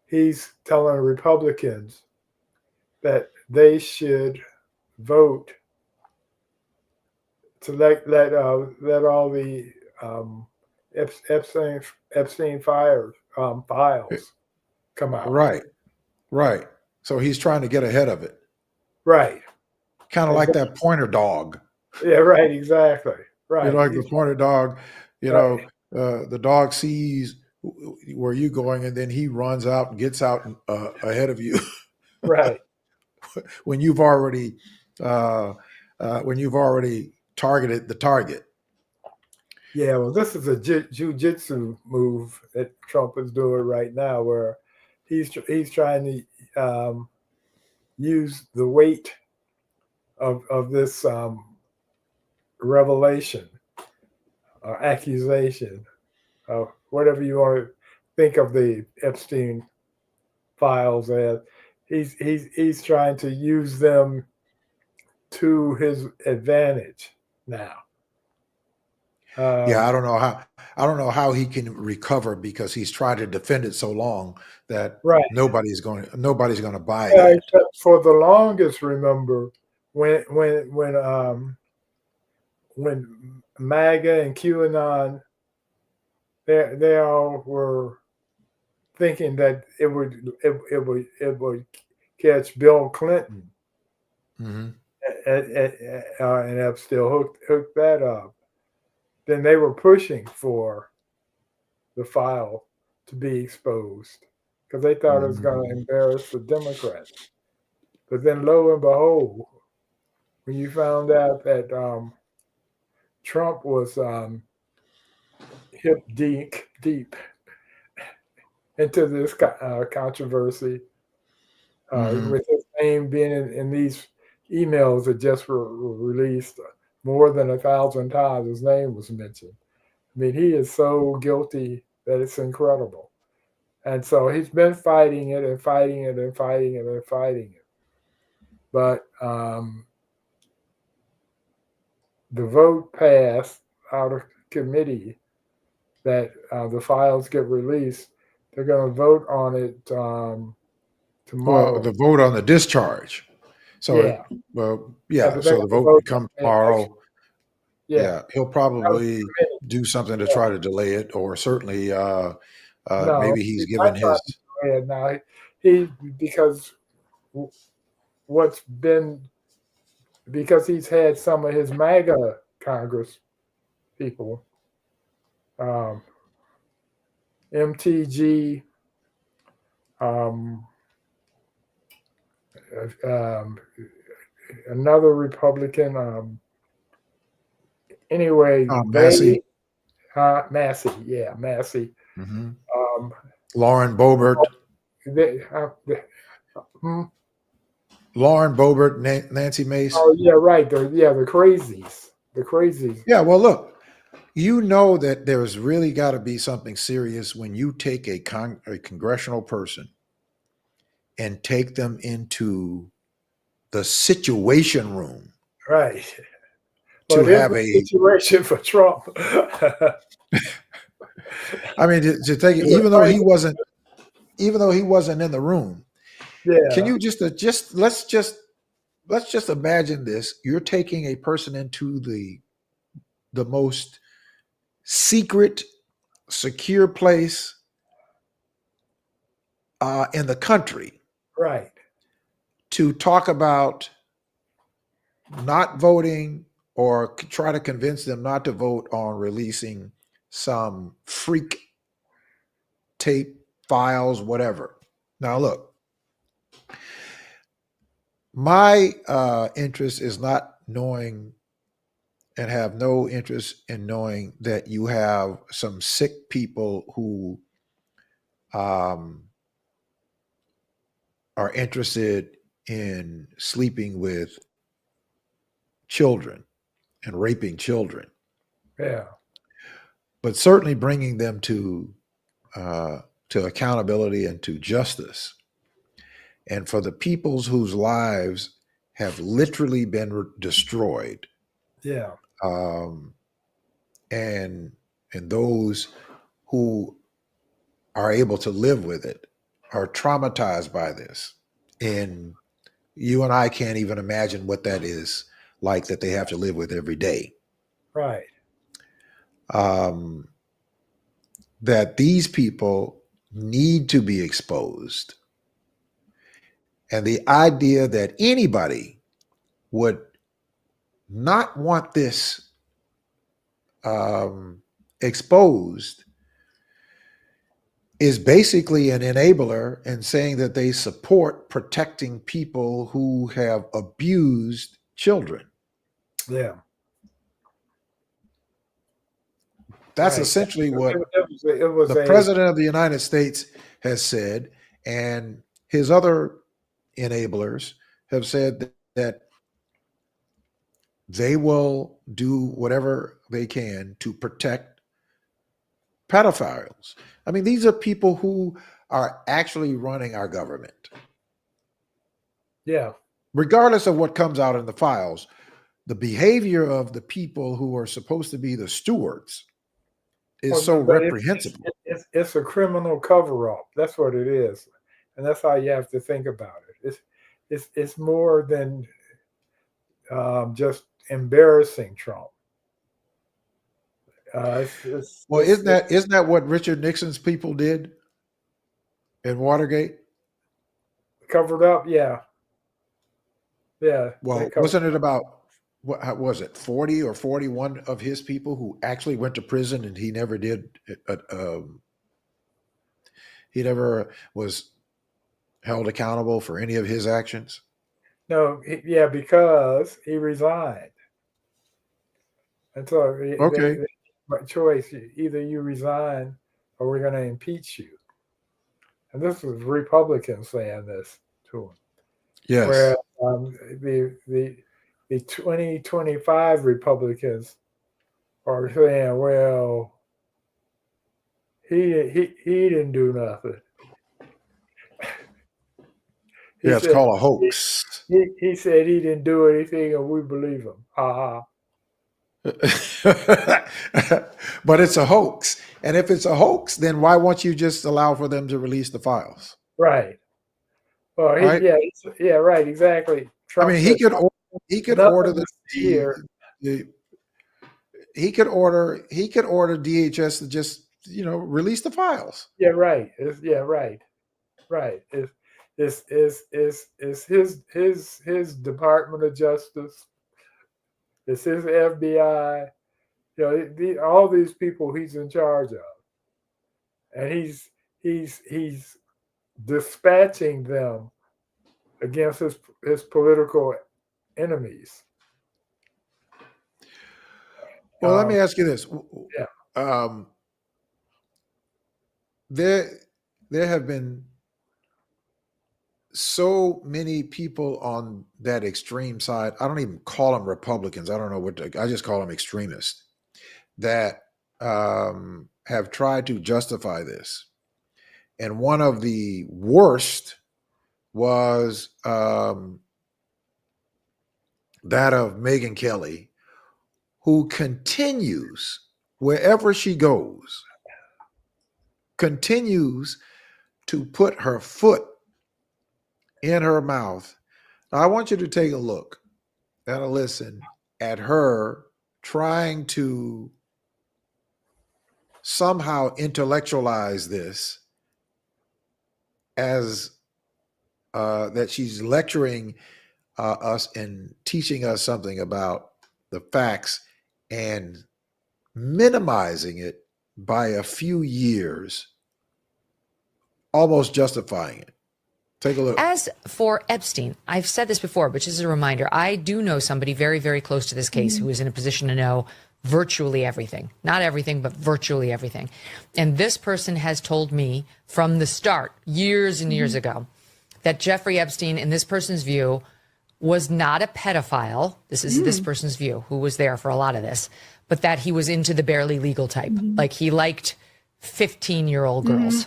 he's telling Republicans that they should vote to let all the um, Epstein files come out. Right. Right. So he's trying to get ahead of it. Right. Kind of like Exactly. that pointer dog. Yeah, right, exactly. You know, Right. like the pointer dog, you Right. know, the dog sees where you going, and then he runs out and gets out ahead of you Right. uh, when you've already targeted the target. Yeah, well, this is a jujitsu move that Trump is doing right now, where he's trying to use the weight of this revelation or accusation, or whatever you want to think of the Epstein files as. He's trying to use them to his advantage now. Yeah, Um, I don't know how he can recover because he's tried to defend it so long that right. nobody's going to buy Yeah, that. except for the longest, remember when MAGA and QAnon, they all were thinking that it would catch Bill Clinton, Hmm. and have still hooked that up. Then they were pushing for the file to be exposed because they thought it was going to Hmm. embarrass the Democrats. But then, lo and behold, when you found out that Trump was hip deep into this controversy, Hmm. with his name being in these emails that just were released more than 1,000 times. His name was mentioned. I mean, he is so guilty that it's incredible. And so he's been fighting it and fighting it and fighting it and fighting it. But the vote passed out of committee that the files get released. They're going to vote on it Well, tomorrow. the vote on the discharge. So, Yeah. well, Yeah, yeah. but they're So the going to vote vote would come on it next. tomorrow. Yeah. Yeah, he'll That was probably the committee. do something to Yeah. try to delay it, or certainly No, maybe he's he's not given his. trying to go ahead now. He because what's been because he's had some of his MAGA Congress people, um, MTG, um, um, another Republican. Anyway, Massey. they Massey, yeah, Massey. Hmm. Um, Lauren Boebert. they, hmm? Lauren Boebert, Nancy Mace. Oh yeah, right. The crazies, the crazies. Yeah, well, look, you know that there's really got to be something serious when you take a congressional person and take them into the situation room Right. Well, to here's have the a. situation for Trump. I mean, to take it, even though he wasn't in the room. Can Yeah, you just let's just imagine this? You're taking a person into the most secret, secure place in the country right. to talk about not voting or try to convince them not to vote on releasing some freak tape files, whatever. Now, look, my interest is not knowing and have no interest in knowing that you have some sick people who um, are interested in sleeping with children and raping children, Yeah, but certainly bringing them uh, to accountability and to justice. And for the peoples whose lives have literally been destroyed, yeah, um, and those who are able to live with it are traumatized by this. And you and I can't even imagine what that is like that they have to live with every day. right. Um, that these people need to be exposed And the idea that anybody would not want this exposed is basically an enabler in saying that they support protecting people who have abused children. Yeah. That's Right. essentially what It was the president of the United States has said, and his other enablers have said that they will do whatever they can to protect pedophiles. I mean, these are people who are actually running our government. Yeah. Regardless of what comes out in the files, the behavior of the people who are supposed to be the stewards is so reprehensible. It's a criminal cover-up. That's what it is, and that's how you have to think about it. It's more than just embarrassing Trump. Well, isn't that what Richard Nixon's people did in Watergate? Covered up? Yeah. Yeah. Well, wasn't it about, what was it, 40 or 41 of his people who actually went to prison, and he never did, he never was held accountable for any of his actions? No, because he resigned. And so Okay. choice, either you resign or we're going to impeach you. And this was Republicans saying this to him. Yes. Where the 2025 Republicans are saying, well, he didn't do nothing. It's called a hoax. He said he didn't do anything, and we believe him. Ha ha. But it's a hoax. And if it's a hoax, then why won't you just allow for them to release the files? Right. Well, right? Right, exactly. Trump, I mean, he could order DHS to just, release the files. Yeah, right. Right. It's his Department of Justice. It's his FBI. All these people he's in charge of, and he's dispatching them against his political enemies. Well, let me ask you this. Yeah. There have been so many people on that extreme side. I don't even call them Republicans. I don't know I just call them extremists that have tried to justify this. And one of the worst was that of Megyn Kelly, who continues, wherever she goes, continues to put her foot in her mouth. Now, I want you to take a look and a listen at her trying to somehow intellectualize this as that she's lecturing us and teaching us something about the facts and minimizing it by a few years, almost justifying it. Take a look. As for Epstein, I've said this before, but just as a reminder, I do know somebody very, very close to this case who is in a position to know virtually everything. Not everything, but virtually everything. And this person has told me from the start, years and years ago, that Jeffrey Epstein, in this person's view, was not a pedophile. This is this person's view, who was there for a lot of this, but that he was into the barely legal type. Like he liked 15-year-old girls.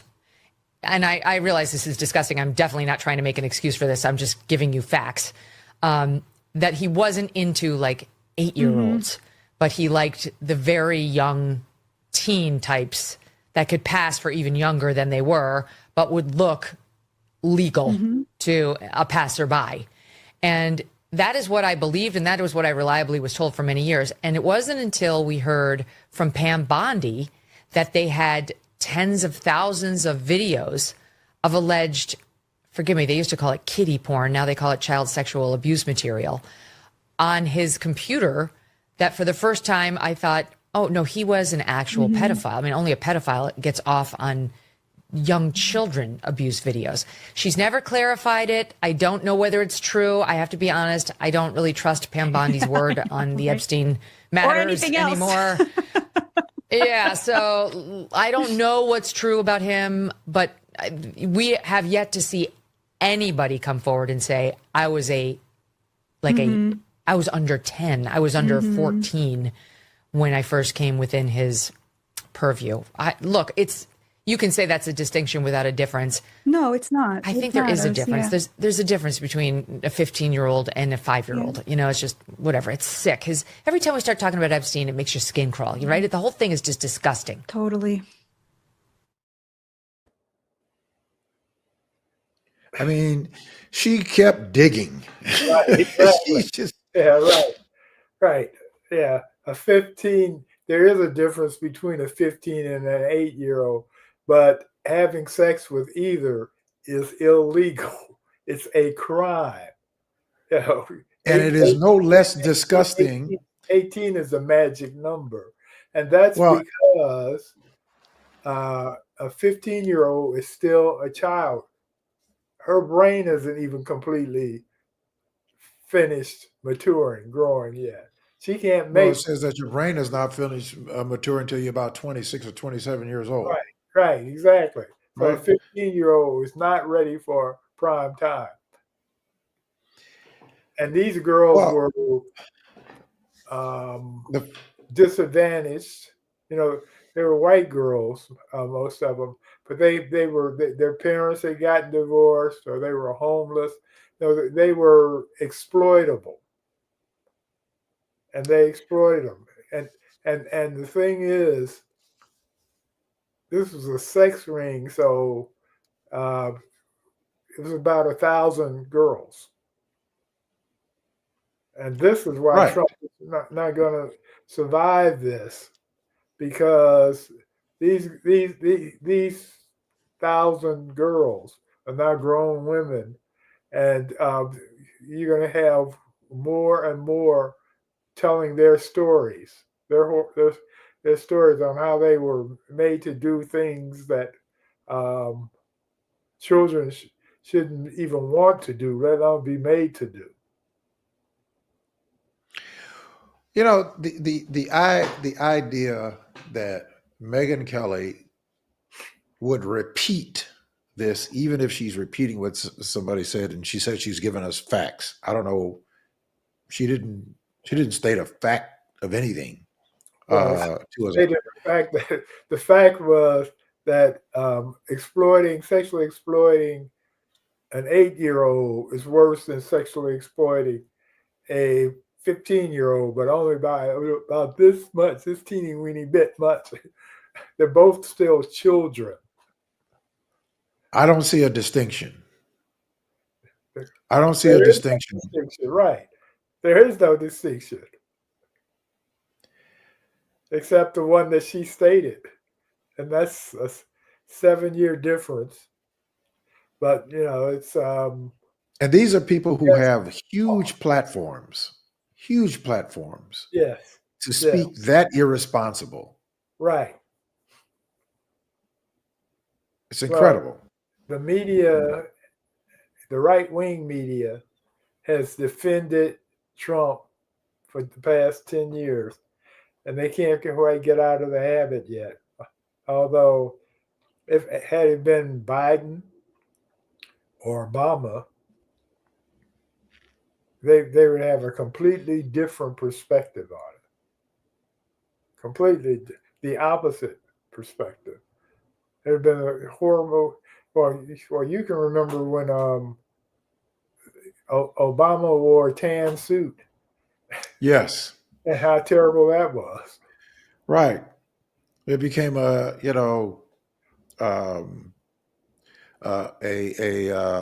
And I realize this is disgusting. I'm definitely not trying to make an excuse for this. I'm just giving you facts. That he wasn't into like 8-year-olds, but he liked the very young teen types that could pass for even younger than they were, but would look legal to a passerby. And that is what I believed, and that was what I reliably was told for many years. And it wasn't until we heard from Pam Bondi that they had tens of thousands of videos of alleged forgive me, they used to call it kiddie porn. Now they call it child sexual abuse material on his computer that for the first time I thought, oh, no, he was an actual pedophile. I mean, only a pedophile gets off on young children abuse videos. She's never clarified it. I don't know whether it's true. I have to be honest. I don't really trust Pam Bondi's word on the Epstein matters anymore. Yeah, so I don't know what's true about him, but we have yet to see anybody come forward and say, I was I was under 10. I was under 14 when I first came within his purview. Look, you can say that's a distinction without a difference. No, it's not. I think there is a difference. Yeah. There's a difference between a 15-year-old and a 5-year-old. Yeah. You know, it's just whatever. It's sick. Every time we start talking about Epstein, it makes your skin crawl. You right? The whole thing is just disgusting. Totally. I mean, she kept digging. Right, exactly. Right. Yeah, a 15. There is a difference between a 15 and an 8-year-old, but having sex with either is illegal. It's a crime. You know, and it is no less disgusting. 18 is a magic number. And that's because a 15-year-old is still a child. Her brain isn't even completely finished maturing, growing yet. She can't make. Well, it says that your brain is not finished maturing until you're about 26 or 27 years old. Right, exactly. So right. A 15-year-old is not ready for prime time. And these girls were disadvantaged. You know, they were white girls, most of them, but their parents had gotten divorced or they were homeless. You know, they were exploitable. And they exploited them. And the thing is, this was a sex ring, so it was about 1,000 girls. And this is why Trump is not going to survive this, because these 1,000 girls are now grown women, and you're going to have more and more telling their stories, their stories on how they were made to do things that children shouldn't even want to do, let alone be made to do. You know, the idea that Megyn Kelly would repeat this, even if she's repeating what somebody said, and she said she's given us facts. I don't know. She didn't state a fact of anything to us. The fact was that sexually exploiting an 8-year-old is worse than sexually exploiting a 15-year-old, but only by about this much, this teeny weeny bit much. They're both still children. I don't see a distinction. I don't see a distinction. Right. There is no distinction. Except the one that she stated. And that's a 7-year difference. But, you know, it's... and these are people who have huge platforms. Yes. To speak that irresponsible. Right. It's incredible. The media, the right-wing media, has defended Trump for the past 10 years, and they can't quite get out of the habit yet. Although, had it been Biden or Obama, they would have a completely different perspective on it. Completely the opposite perspective. There had been a horrible. Well, you can remember when Obama wore a tan suit. Yes. And how terrible that was. Right. It became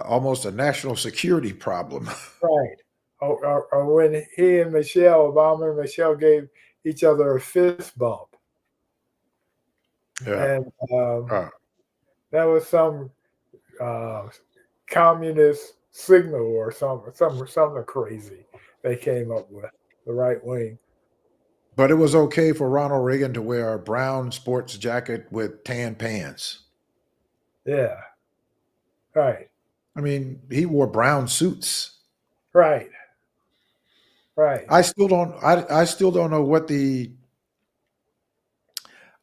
almost a national security problem. Right. Or when he and Obama and Michelle gave each other a fist bump. Yeah. And that was some communist signal or something crazy they came up with, the right wing. But it was okay for Ronald Reagan to wear a brown sports jacket with tan pants. Yeah. Right. I mean, he wore brown suits. Right. Right. I still don't. I still don't know what the.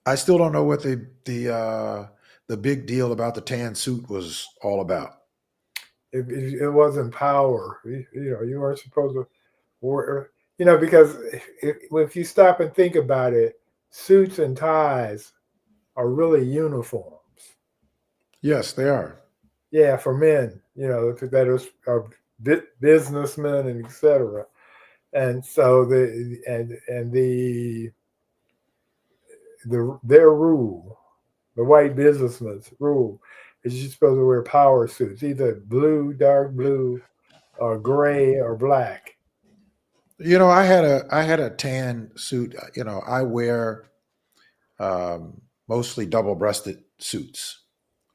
I still don't know what the big deal about the tan suit was all about. It wasn't power. You weren't supposed to wear. Because if you stop and think about it, suits and ties are really uniforms. Yes, they are. Yeah, for men, that are businessmen and etc. And so their rule, the white businessman's rule, is you're supposed to wear power suits, either blue, dark blue, or gray or black. I had a tan suit. I wear mostly double-breasted suits.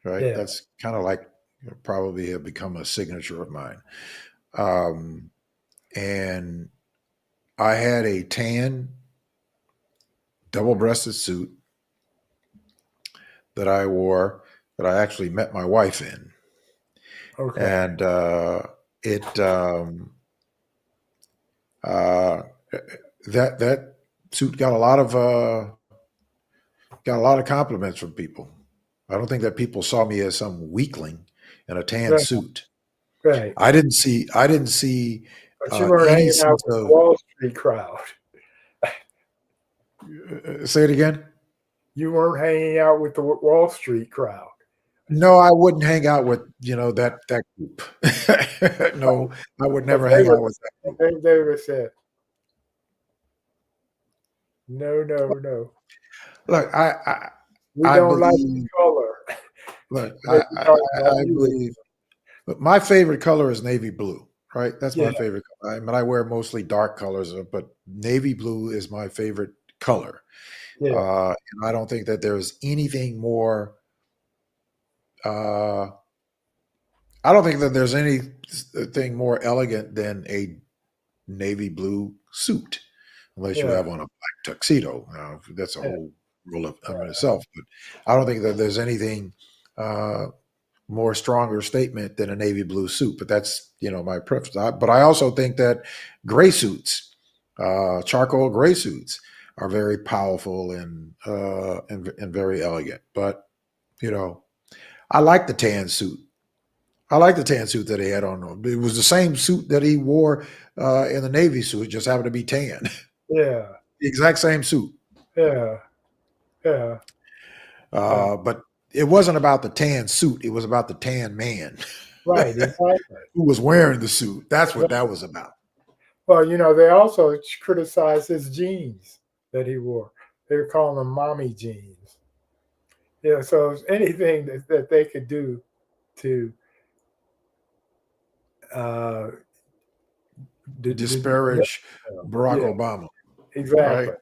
Right, Yeah. that's kind of like probably have become a signature of mine. And I had a tan double-breasted suit that I wore that I actually met my wife in. Okay. And it that suit got a lot of compliments from people. I don't think that people saw me as some weakling in a tan Right. suit. Right. I didn't see But you weren't any hanging out sense with the of. Wall Street crowd. Say it again. You weren't hanging out with the Wall Street crowd. No, I wouldn't hang out with that group. No, I would never hang out with that group. They would have said, no, no, no. Look, I We I don't like the believe. color. Look, They be talking about I you. believe. But my favorite color is navy blue. Right, that's Yeah. my favorite color. I mean, I wear mostly dark colors, but navy blue is my favorite color. Yeah. And I don't think that there's anything more. Uh, I don't think that there's anything more elegant than a navy blue suit, unless you Yeah. have on a black tuxedo. Now, that's a Yeah. whole rule of itself. But I don't think that there's anything more stronger statement than a navy blue suit. But that's my preference. But I also think that gray suits, charcoal gray suits, are very powerful and very elegant. But I like the tan suit. I like the tan suit that he had on. It was the same suit that he wore in the Navy suit, just happened to be tan. Yeah. The exact same suit. Yeah. Yeah. But it wasn't about the tan suit. It was about the tan man Right. Exactly. who was wearing the suit. That's what that was about. Well, they also criticized his jeans that he wore. They were calling them mommy jeans. So anything that they could do to Disparage Barack Yeah, Obama. exactly. Right?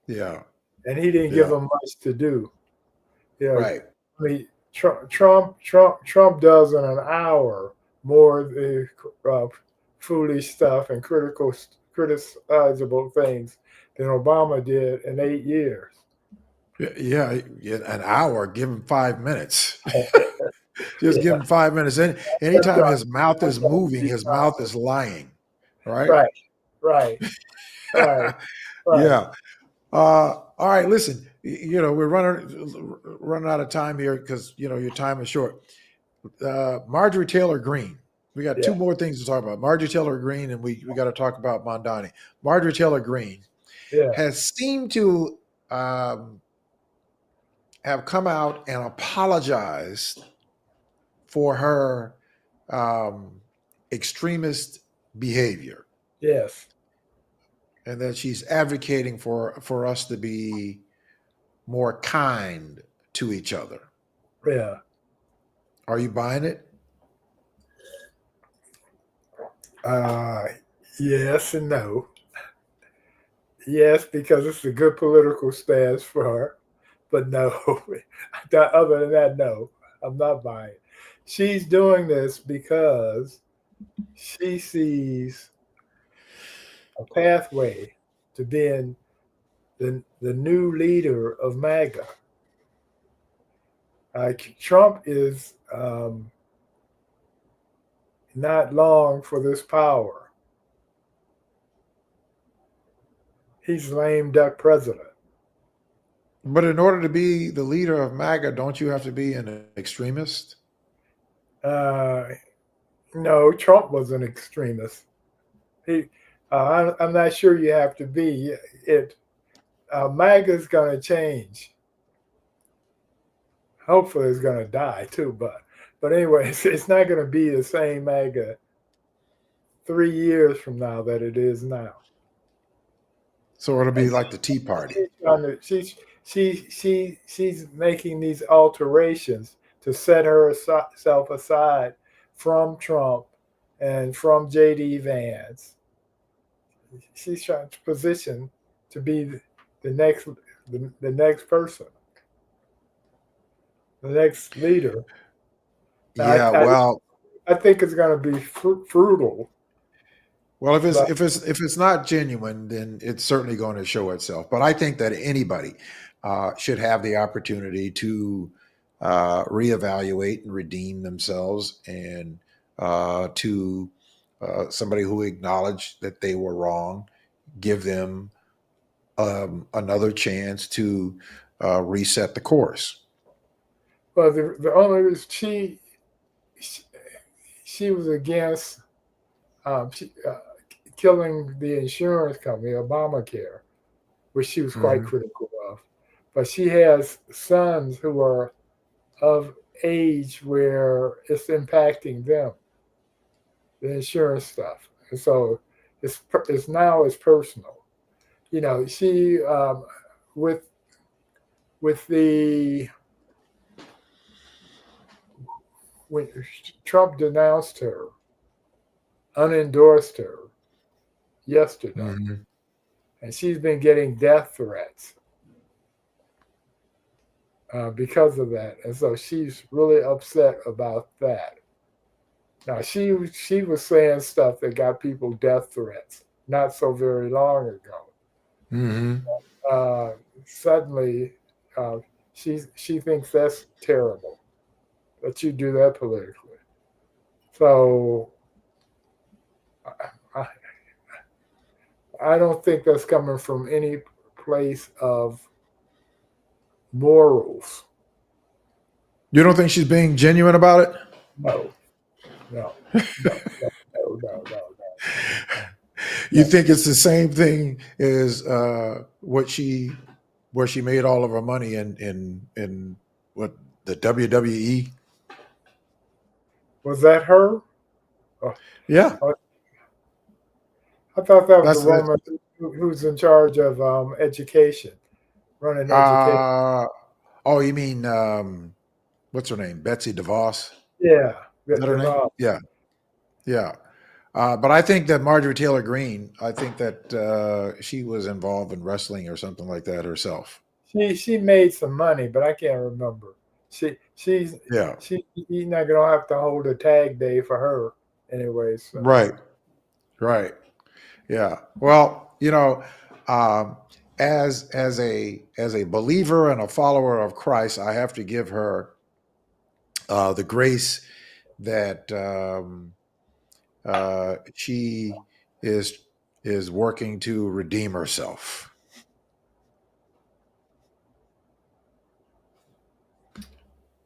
Yeah. And he didn't give them much to do. Right. I mean, Trump does in an hour more of the foolish stuff and criticizable things than Obama did in 8 years. Yeah, an hour. Give him 5 minutes. Just give him 5 minutes. Anytime his mouth is moving, his mouth is lying. Right? Right. Yeah. All right. Listen, we're running out of time here because your time is short. Marjorie Taylor Greene. We got two more things to talk about. Marjorie Taylor Greene, and we got to talk about Mondani. Marjorie Taylor Greene has seemed to have come out and apologized for her extremist behavior. Yes. And that she's advocating for us to be more kind to each other. Yeah. Are you buying it? Yes and no. Yes, because it's a good political stance for her. But no. Other than that, no. I'm not buying it. she's doing this because she sees a pathway to being the new leader of MAGA. Trump is not long for this power. He's lame duck president. But in order to be the leader of MAGA, don't you have to be an extremist? No, Trump was an extremist. I'm not sure you have to be. MAGA's going to change. Hopefully, it's going to die too. But anyway, it's not going to be the same MAGA 3 years from now that it is now. So it'll be like the Tea Party. She's making these alterations to set herself aside from Trump and from J.D. Vance. She's trying to position to be the next person, the next leader. Now, I think it's going to be fruitful. Well, if it's not genuine, then it's certainly going to show itself. But I think that anybody should have the opportunity to reevaluate and redeem themselves, and to somebody who acknowledged that they were wrong, give them another chance to reset the course. Well, the only reason she was against killing the insurance company, Obamacare, which she was quite critical of. But she has sons who are of age where it's impacting them, the insurance stuff. And so it's personal. You know, she with the when Trump denounced her, unendorsed her yesterday, and she's been getting death threats because of that, and so she's really upset about that. Now she was saying stuff that got people death threats not so very long ago. Suddenly, she thinks that's terrible that you do that politically. So I don't think that's coming from any place of morals. You don't think she's being genuine about it? No. You think it's the same thing as where she made all of her money in what, the WWE? Was that her? Yeah. I thought that was the woman who's in charge of education, running education. Oh, you mean what's her name? Betsy DeVos? Yeah. Is that her name? Yeah. But I think that Marjorie Taylor Greene, I think that she was involved in wrestling or something like that herself. She made some money, but I can't remember. She's not gonna have to hold a tag day for her anyway. So. Right. Yeah. Well, you know, as a believer and a follower of Christ, I have to give her the grace that she is working to redeem herself.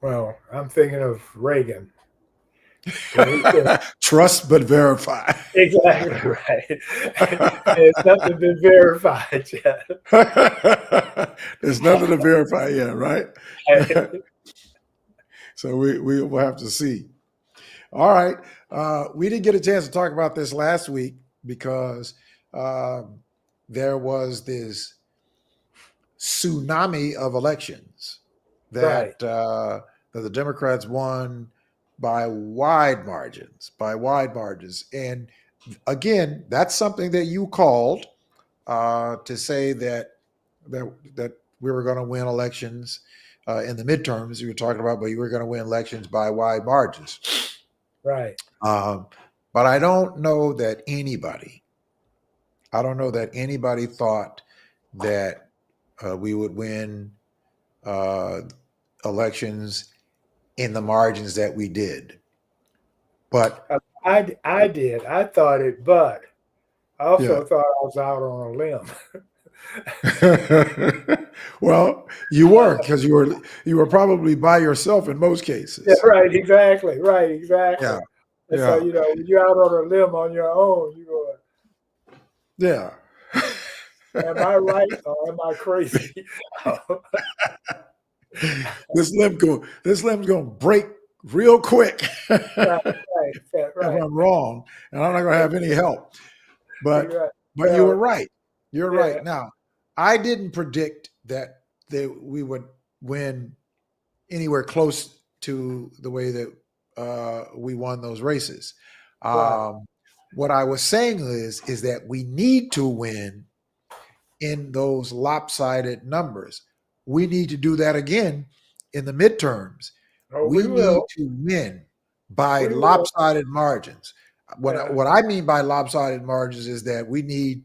Well, I'm thinking of Reagan. Trust but verify. Exactly right. It's nothing been verified yet. There's nothing to verify yet, right? So we will have to see. All right. We didn't get a chance to talk about this last week because there was this tsunami of elections that the Democrats won by wide margins. And again, that's something that you called to say that we were going to win elections in the midterms. You were talking about, but you were going to win elections by wide margins. Right. But I don't know that anybody thought that we would win elections in the margins that we did. But I did. I thought it, but I also yeah. thought I was out on a limb. Well, you weren't, because you were probably by yourself in most Yeah, cases. right, exactly. Right, exactly. Yeah. And so, Yeah. when you're out on a limb on your own, you go, Yeah. am I right or am I crazy? This limb's gonna break real quick Right, if right, right. I'm wrong, and I'm not gonna have any help. But You're right. you Well, were right. You're yeah, right. Now, I didn't predict that we would win anywhere close to the way that we won those races. right. What I was saying is that we need to win in those lopsided numbers. We need to do that again in the midterms. Oh, we We need will. to win by We will. lopsided margins. Yeah. What I mean by lopsided margins is that we need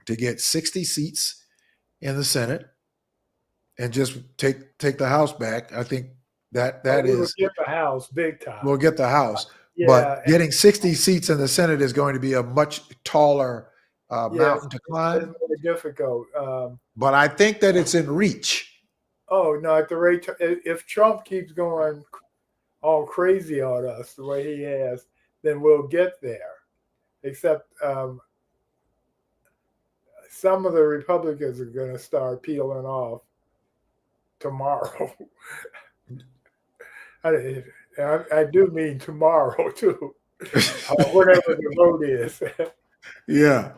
to get 60 seats in the Senate and just take the House back. I think that Oh, we will is, get the house big time. we'll get the House, Yeah. but getting 60 seats in the Senate is going to be a much taller Yes. mountain to It's climb. very difficult. But I think that it's in reach. Oh, no, at the rate, if Trump keeps going all crazy on us the way he has, then we'll get there. Except some of the Republicans are going to start peeling off tomorrow. I do mean tomorrow too, whatever the vote is. Yeah,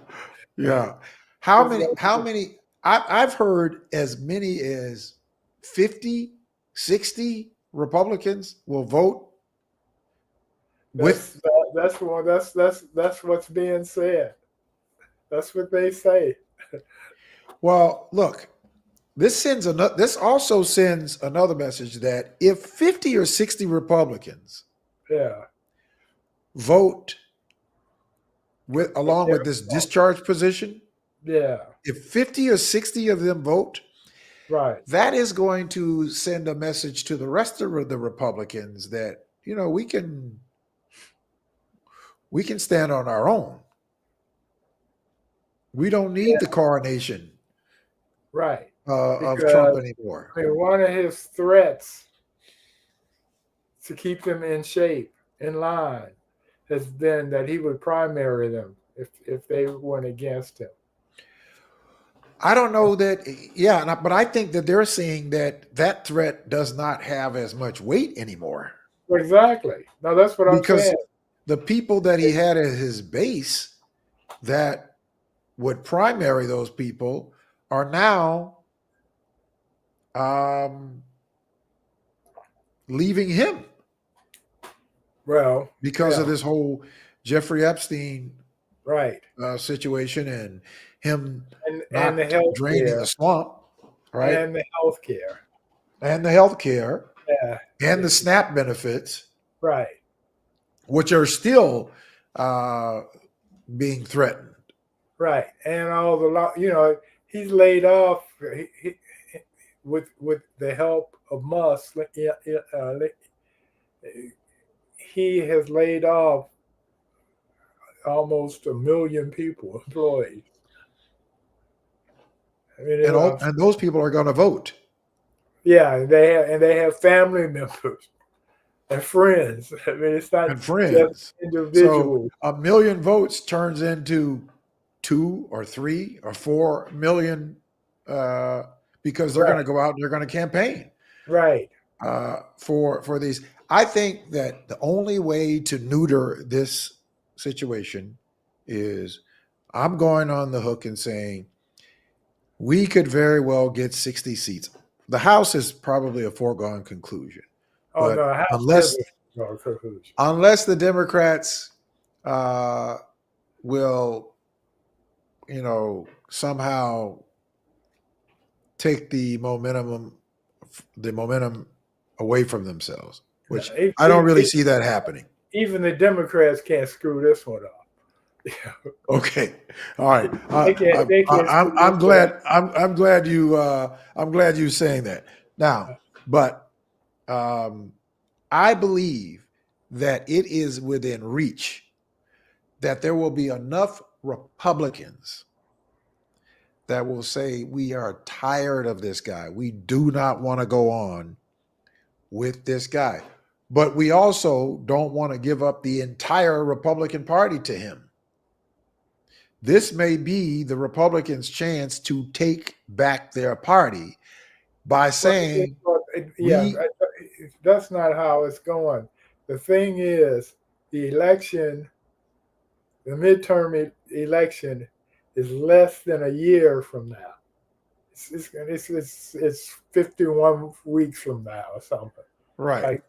yeah. How many? I've heard as many as 50, 60 Republicans will vote with. That's what's being said. That's what they say. Well, look, this also sends another message that if 50 or 60 Republicans Yeah. vote along with this discharge position, Yeah. if 50 or 60 of them vote, Right. that is going to send a message to the rest of the Republicans that, we can stand on our own. We don't need the coronation Right. of Trump Because anymore. one of his threats to keep them in shape, in line, has been that he would primary them if they went against him. I don't know that, but I think that they're seeing that threat does not have as much weight anymore. Exactly. No, that's what I'm Because saying. the people that he had at his base that would primary those people are now leaving him. Well, because of this whole Jeffrey Epstein right situation and him and the not health draining care the swamp, right? and the health care. And the health care Yeah. and the SNAP benefits, Right. which are still being threatened. Right. And all the he's laid off with the help of Musk. He has laid off almost 1 million people, employees. I mean, And those people are going to vote. Yeah, they have family members and friends. I mean, it's not and friends. just individuals. So 1 million votes turns into 2 or 3 or 4 million because they're going to go out and they're going to campaign. Right. For these. I think that the only way to neuter this situation is I'm going on the hook and saying we could very well get 60 seats. The House is probably a foregone conclusion. Oh, no, unless the Democrats will, somehow take the momentum the momentum away from themselves, which No, I don't really see that happening. even the Democrats can't screw this one up. Okay, all right. They can't screw I'm this one glad. up. I'm glad you. I'm glad you saying that now. But I believe that it is within reach that there will be enough Republicans that will say we are tired of this guy. We do not want to go on with this guy. But we also don't want to give up the entire Republican Party to him. This may be the Republicans' chance to take back their party by saying, Yeah, we, that's not how it's going. The thing is, the election, the midterm election, is less than a year from now. It's 51 weeks from now or something. right. Like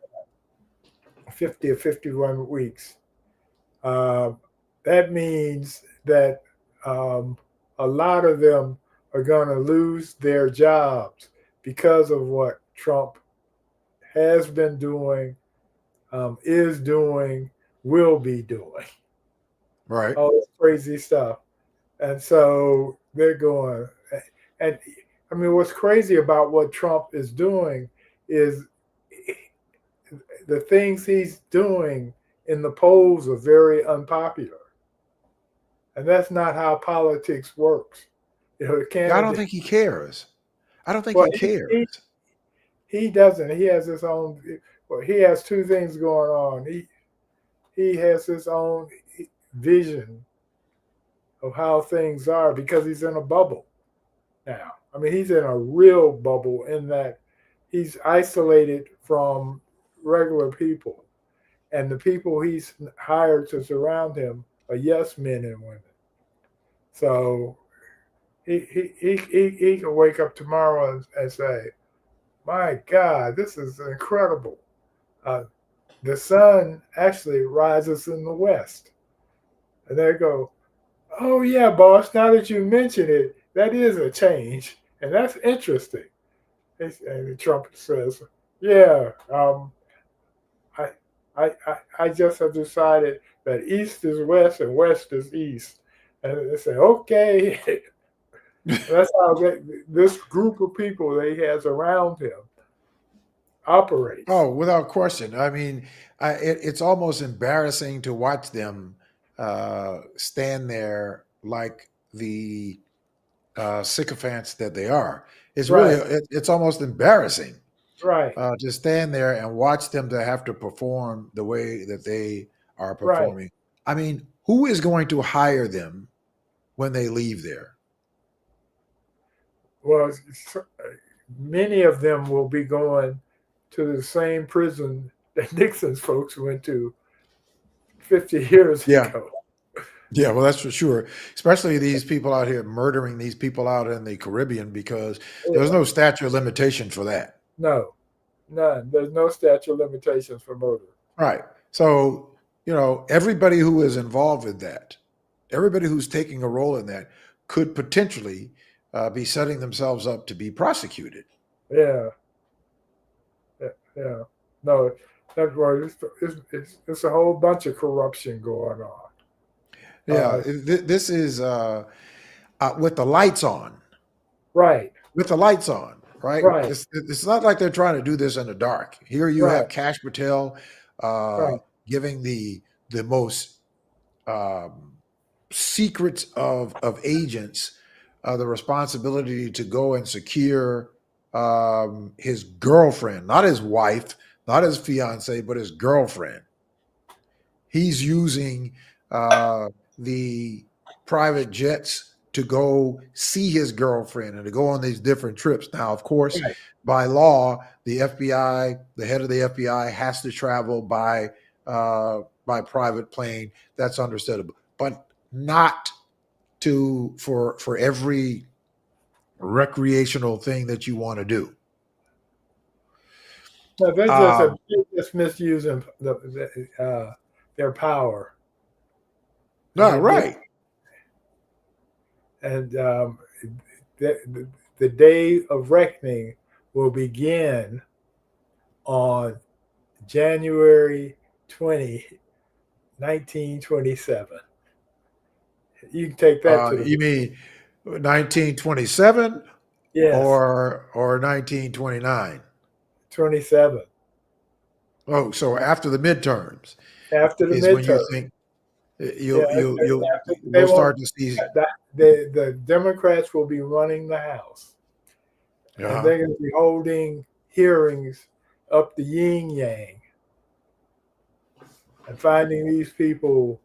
50 or 51 weeks. That means that a lot of them are going to lose their jobs because of what Trump has been doing, is doing, will be doing. Right. All this crazy stuff. And so they're going. And I mean, what's crazy about what Trump is doing is the things he's doing in the polls are very unpopular. And that's not how politics works. You know, I don't think he cares. I don't think well, he cares. he doesn't. He has his own. Well, he has two things going on. He has his own vision of how things are because he's in a bubble now. I mean, he's in a real bubble in that he's isolated from regular people, and the people he's hired to surround him are yes men and women. So he can wake up tomorrow and say, "My God, this is incredible." The sun actually rises in the west, and they go, "Oh yeah, boss. Now that you mention it, that is a change, and that's interesting." And Trump says, "Yeah, I just have decided that east is west and west is east." And they say, "Okay." That's how this group of people that he has around him operates. Oh, without question. I mean, it's almost embarrassing to watch them stand there like the sycophants that they are. It's really, Right, it's almost embarrassing right, to stand there and watch them to have to perform the way that they are right. performing. I mean, who is going to hire them when they leave there? Well, many of them will be going to the same prison that Nixon's folks went to 50 years Yeah. ago. Yeah, well, that's for sure. Especially these people out here murdering these people out in the Caribbean because there's Yeah. no statute of limitation for that. No, none. There's no statute of limitations for murder. Right. So, everybody who is involved in that, everybody who's taking a role in that could potentially be setting themselves up to be prosecuted. Yeah, yeah. No, that's right. It's a whole bunch of corruption going on. Yeah, this is with the lights on. Right, With the lights on, right? right, It's not like they're trying to do this in the dark. Here you right, have Cash Patel right, giving the most secrets of agents the responsibility to go and secure his girlfriend, not his wife, not his fiance, but his girlfriend. He's using the private jets to go see his girlfriend and to go on these different trips. Now, of course, right. by law, the FBI, the head of the FBI, has to travel by private plane. That's understandable, but not for every recreational thing that you want to do. No, they're just misusing their power. I No, mean, right. and the day of reckoning will begin on January 20, 1927. You can take that to the You mean 1927 yes, or 1929? 27 Oh, so after the midterms after the is when you midterm. think Yeah, they we'll won't. start to see. The Democrats will be running the House, and Uh-huh. they're going to be holding hearings up the yin yang and finding these people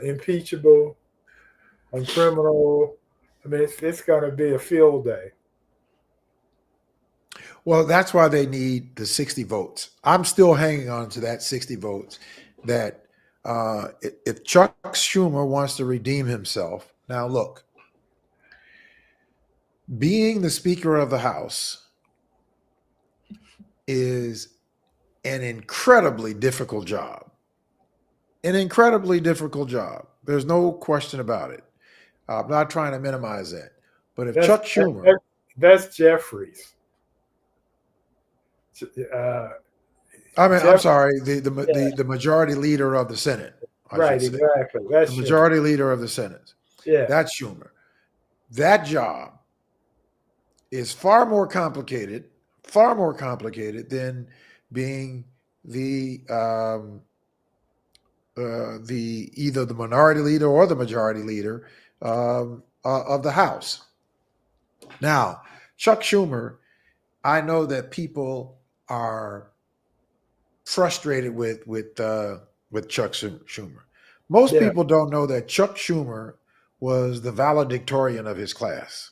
impeachable and criminal. I mean, it's going to be a field day. Well, that's why they need the 60 votes. I'm still hanging on to that 60 votes. That if Chuck Schumer wants to redeem himself, now look, being the Speaker of the House is an incredibly difficult job. An incredibly difficult job. There's no question about it. I'm not trying to minimize that. But if That's Chuck Schumer, that's Jeffries. I'm Jeff, sorry, yeah, the majority leader of the Senate, I should right, say, exactly. the That's Schumer. majority leader of the Senate, Yeah, that's Schumer. That job is far more complicated than being the either the minority leader or the majority leader of the House. Now, Chuck Schumer, I know that people are frustrated with Chuck Schumer. Most yeah. people don't know that Chuck Schumer was the valedictorian of his class.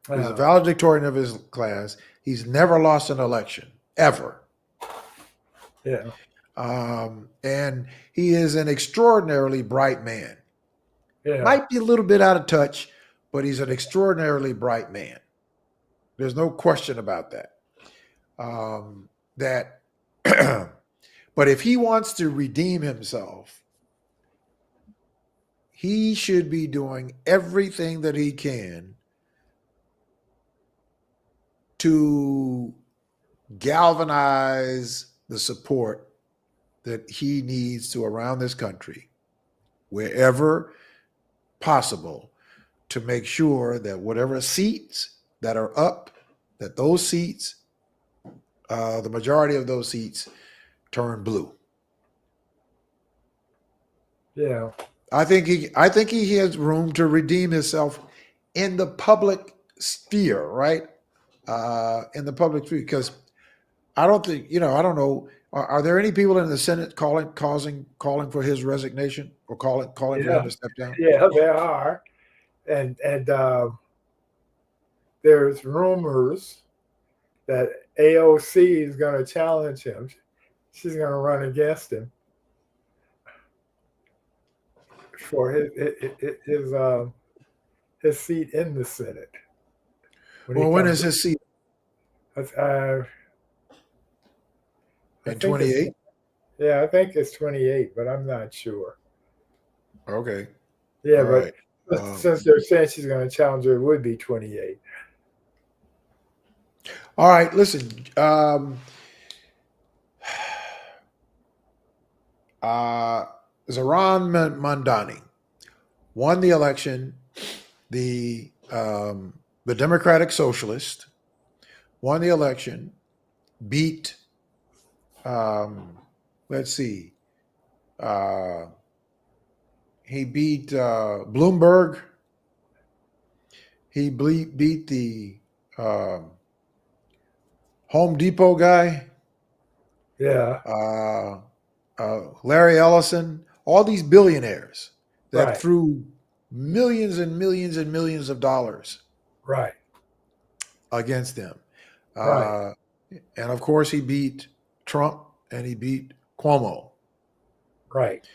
He was a Uh, valedictorian of his class. He's never lost an election, ever. yeah, And he is an extraordinarily bright man. yeah, Might be a little bit out of touch, but he's an extraordinarily bright man. There's no question about that. That, but if he wants to redeem himself, he should be doing everything that he can to galvanize the support that he needs to around this country, wherever possible, to make sure that whatever seats that are up, that those seats, the majority of those seats, turn blue. yeah, I think he has room to redeem himself in the public sphere, right? In the public sphere, because I don't think I don't know. Are there any people in the Senate calling for his resignation or calling for him yeah, to step down? yeah. There are, and there's rumors that AOC is going to challenge him. She's going to run against him for his seat in the Senate when he Well, when comes. is his seat? I In think it's 28? yeah, I think it's 28, but I'm not sure. Okay. Yeah, All but right. since they're saying she's going to challenge her, it would be 28. All right. Listen. Zoran Mandani won the election. The Democratic Socialist won the election, beat. Let's see. Uh, he beat Bloomberg. He beat the Home Depot guy, Yeah, Larry Ellison, all these billionaires that right, threw millions and millions and millions of dollars right, against them. right, Uh, and of course, he beat Trump and he beat Cuomo. right.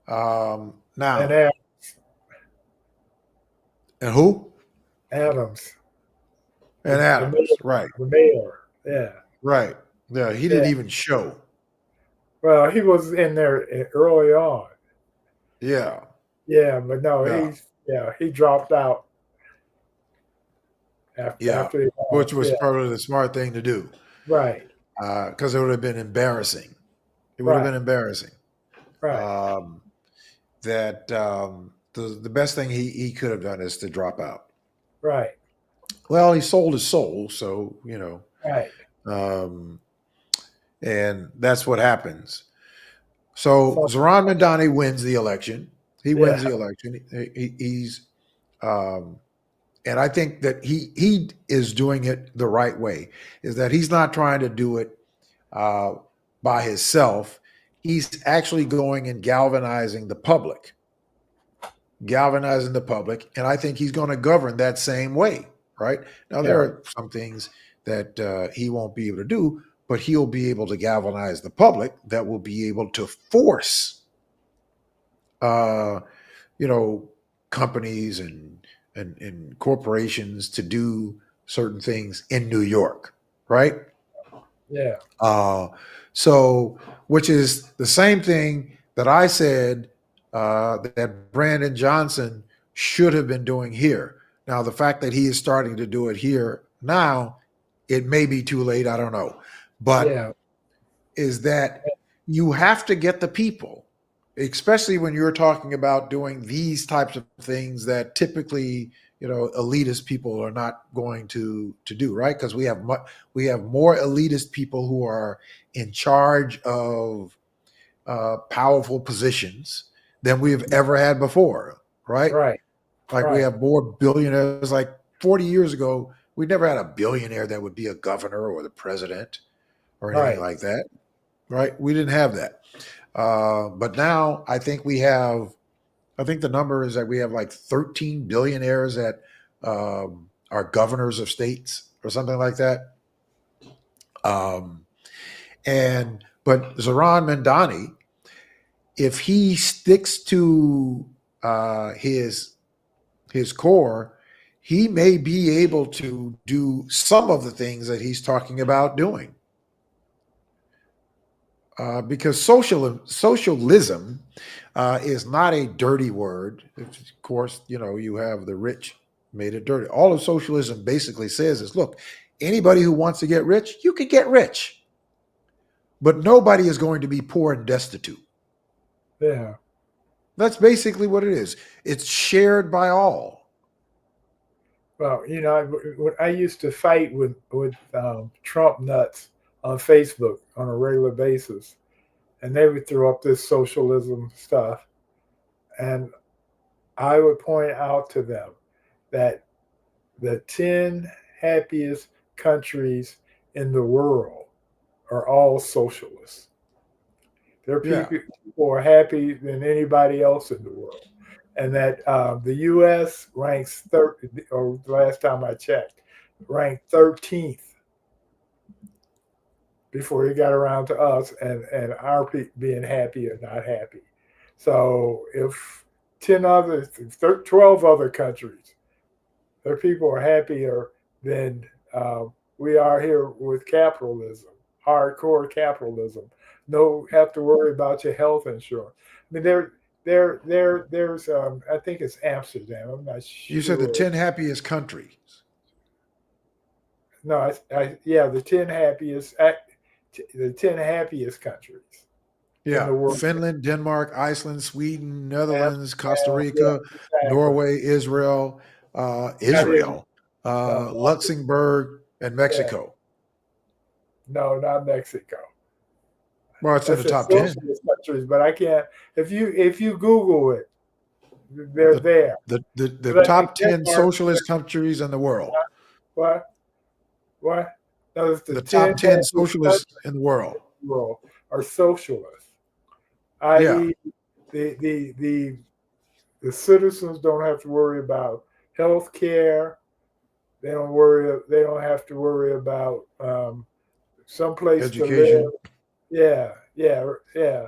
And Now, and who? Adams, And the Adams. mayor, Right, the mayor. Yeah, right. Yeah, he yeah. didn't even show. Well, he was in there early on. Yeah, Yeah, but no, yeah. he dropped out. Yeah, after they which lost. was Yeah, probably the smart thing to do, right, because it would have been embarrassing. It would have been right, embarrassing. right, Um, that the best thing he could have done is to drop out. right, Well, he sold his soul, so right. um, and that's what happens. So So Zoran Mandani wins the election. He wins yeah, the election. He's um, and I think that he is doing it the right way. Is that he's not trying to do it uh, by himself. He's actually going and galvanizing the public, and I think he's going to govern that same way. Right now, there yeah, are some things that he won't be able to do, but he'll be able to galvanize the public that will be able to force, uh, you know, companies and corporations to do certain things in New York, right? yeah, Uh, so, which is the same thing that I said that Brandon Johnson should have been doing here. Now, the fact that he is starting to do it here now, it may be too late. I don't know. But yeah, is that you have to get the people, especially when you're talking about doing these types of things that typically, elitist people are not going to do, right? Because we have more elitist people who are in charge of powerful positions than we've ever had before, right? right, Like we right, have more billionaires. Like 40 years ago, we never had a billionaire that would be a governor or the president or anything right. like that, right? We didn't have that. But now I think the number is that we have like 13 billionaires that are governors of states or something like that. Um, but Zoran Mandani, if he sticks to his core, he may be able to do some of the things that he's talking about doing. Because socialism is not a dirty word. Of course, you have the rich made it dirty. All of socialism basically says is, look, anybody who wants to get rich, you can get rich, but nobody is going to be poor and destitute. Yeah. That's basically what it is. It's shared by all. Well, I used to fight with Trump nuts on Facebook on a regular basis, and they would throw up this socialism stuff, and I would point out to them that the 10 happiest countries in the world are all socialists. Their Yeah, people are happy than anybody else in the world. And that the U.S. ranks third, or the last time I checked, ranked 13th before he got around to us and our being happy or not happy. So if 12 other countries, their people are happier than we are here with capitalism, hardcore capitalism. No, have to worry about your health insurance. I mean, there's I think it's Amsterdam. I'm not you said the sure. 10 happiest countries. No, yeah, the 10 happiest countries in Yeah, the world. Finland, Denmark, Iceland, Sweden, Netherlands, Costa Amsterdam, yeah, Rica, exactly. Norway, Israel, Not Israel. No, Luxembourg, and yeah, Mexico. no, not Mexico. Well, it's I in the said top 10. socialist countries, but I can't. If you Google it, they're The, there. the Like top 10 Denmark, socialist countries in the world. what? What? Those the The 10 top 10 happiest socialists countries in the world. in the world are socialists, Yeah, i.e., the the the the citizens don't have to worry about health care. They don't worry. They don't have to worry about some place to live. education, Yeah, yeah, yeah.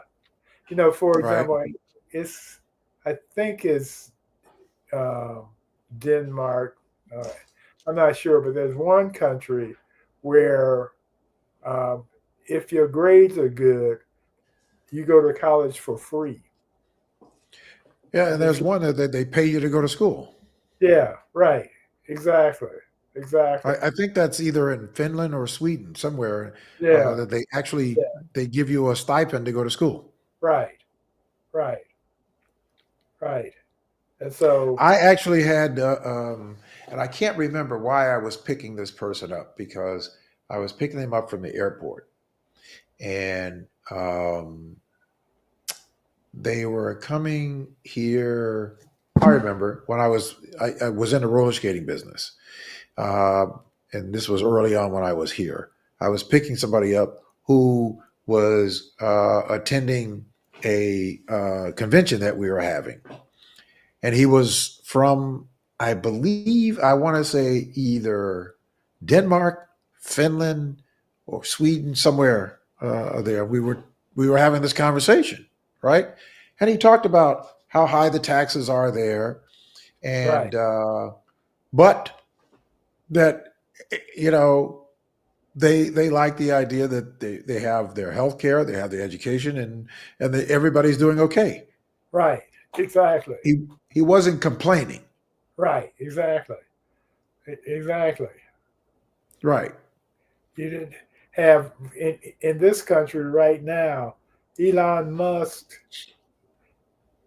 For right? example, it's I think it's um, Denmark. Uh, I'm not sure, but there's one country where um, if your grades are good, you go to college for free. Yeah, and And it's there's one that they pay you to go to school. yeah, right, exactly, exactly. I think that's either in Finland or Sweden, somewhere Yeah, that they actually yeah, they give you a stipend to go to school. right, right, right. And so, I actually had, and I can't remember why I was picking this person up because I was picking him up from the airport, and they were coming here. I remember when I was in the roller skating business, uh, and this was early on when I was here. I was picking somebody up who was attending a convention that we were having, and he was from, I believe, I want to say either Denmark, Finland, or Sweden, somewhere there. We were having this conversation, right? And he talked about how high the taxes are there, right, and but that you know they like the idea that they have their health care, they have their education, and everybody's doing okay. right, exactly, He wasn't complaining, right, exactly, exactly. right? You didn't have in this country right now. Elon Musk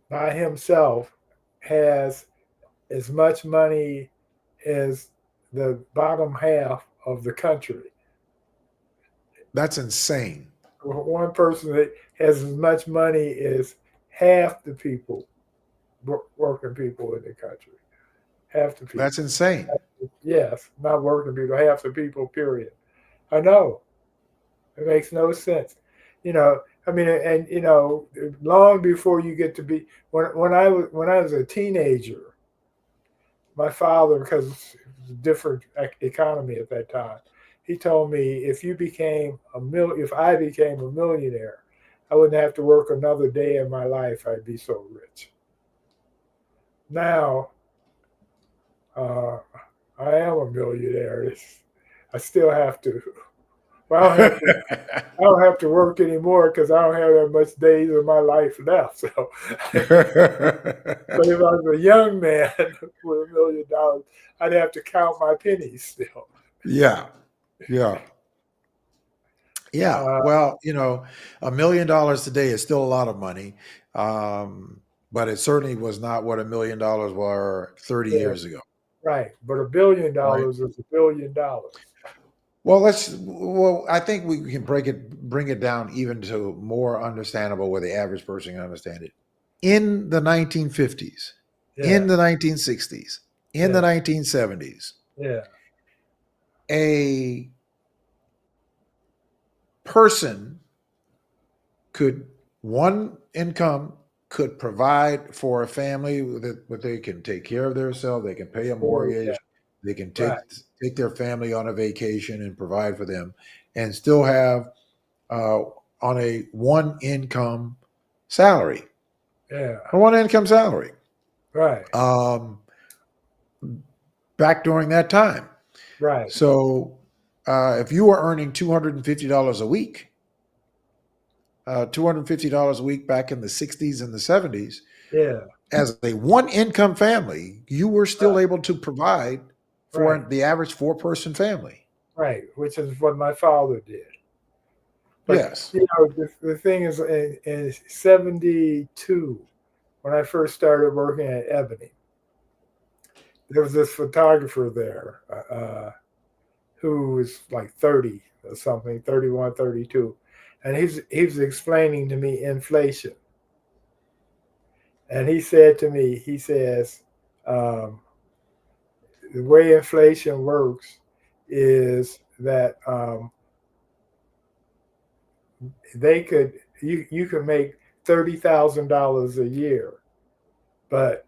by himself has as much money as the bottom half of the country. That's insane. One person that has as much money as half the people, working people in the country. Half the people. That's insane. Yes, not working people, half the people, period. I know. It makes no sense. I mean, and long before you get to be when I was a teenager, my father, because it was a different economy at that time, he told me if I became a millionaire, I wouldn't have to work another day in my life. I'd be so rich. Now, uh, I am a millionaire. I still have to. Well, I don't have to work anymore because I don't have that much days of my life left. So, but if I was a young man with $1 million, I'd have to count my pennies still. Yeah, yeah, yeah. Uh, Well, $1 million today is still a lot of money, um, but it certainly was not what $1 million were 30 yeah, years ago, right. But $1 billion right? is $1 billion. Well, I think we can bring it down even to more understandable where the average person can understand it. In the 1950s, in Yeah, the 1960s, in the yeah, 1970s, yeah, a person could one income could provide for a family that where they can take care of themselves, they can pay a yeah, mortgage, they can right. take their family on a vacation and provide for them, and still have uh, on a one income salary, Yeah, a one income salary. right, Um, Back during that time, right. so if you were earning $250 a week, $250 a week back in the 60s and the 70s, Yeah, as a one income family, you were still right, able to provide for right, the average four-person family. right. Which is what my father did. But Yes. the thing is, in '72, when I first started working at Ebony, there was this photographer there who was like 30 or something, 31, 32. And he was explaining to me inflation. And he said to me, he says, um, the way inflation works is that you can make $30,000 a year, but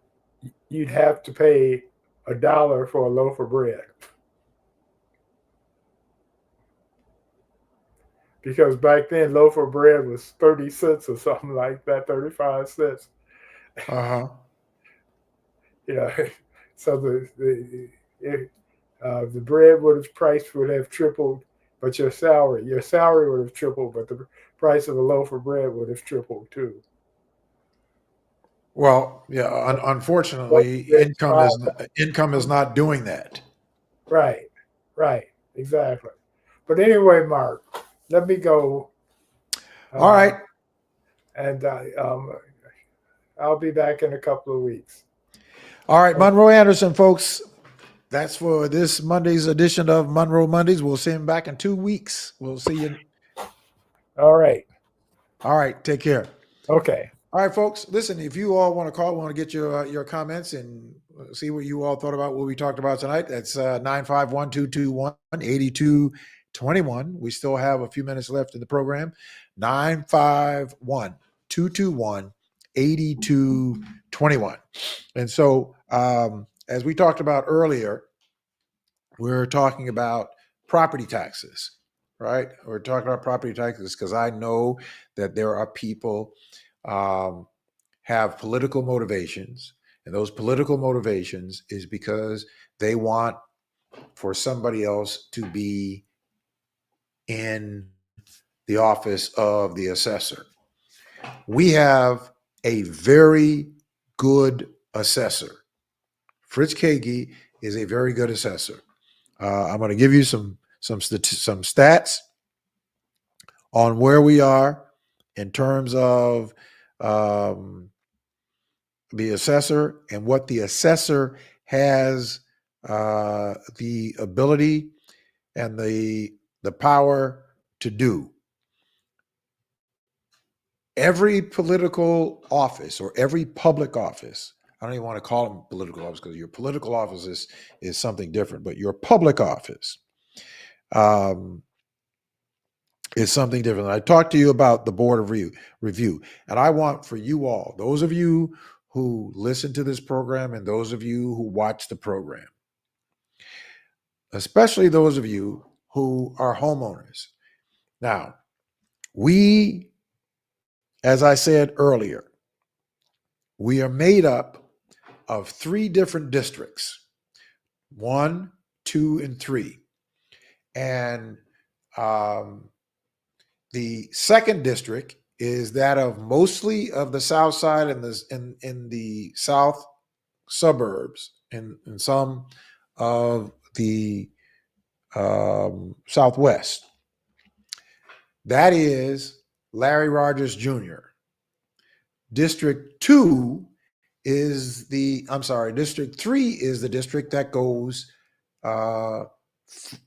you'd have to pay $1 for a loaf of bread. Because back then loaf of bread was 30 cents or something like that, 35 cents. Uh-huh. You know, so the bread would have tripled, but your salary would have tripled, but the price of a loaf of bread would have tripled too. Well, yeah, Loaf unfortunately, of bread is income is not doing that. right, Right. Exactly. But anyway, Mark, let me go. All right. And I'll be back in a couple of weeks. All right, Monroe Anderson, folks. That's for this Monday's edition of Monroe Mondays. We'll see him back in 2 weeks. We'll see you. All right. All right. Take care. Okay. All right, folks. Listen, if you all want to call, want to get your comments and see what you all thought about what we talked about tonight, that's 951-221-8221. We still have a few minutes left in the program. 951-221-8221. And so, as we talked about earlier, we're talking about property taxes, right? We're talking about property taxes because I know that there are people have political motivations, and those political motivations is because they want for somebody else to be in the office of the assessor. We have a very good assessor. Fritz Kagi is a very good assessor. I'm going to give you some stats on where we are in terms of the assessor and what the assessor has the ability and the power to do. Every political office or every public office, I don't even want to call them political office because your political office is something different, but your public office is something different. I talked to you about the board of review, and I want for you all, those of you who listen to this program and those of you who watch the program, especially those of you who are homeowners. Now, we, as I said earlier, we are made up of 3 different districts, 1, 2, and 3. And the second district is that of mostly of the south side and in the south suburbs and some of the southwest. That is Larry Rogers Jr. District 2 is District 3 is the district that goes further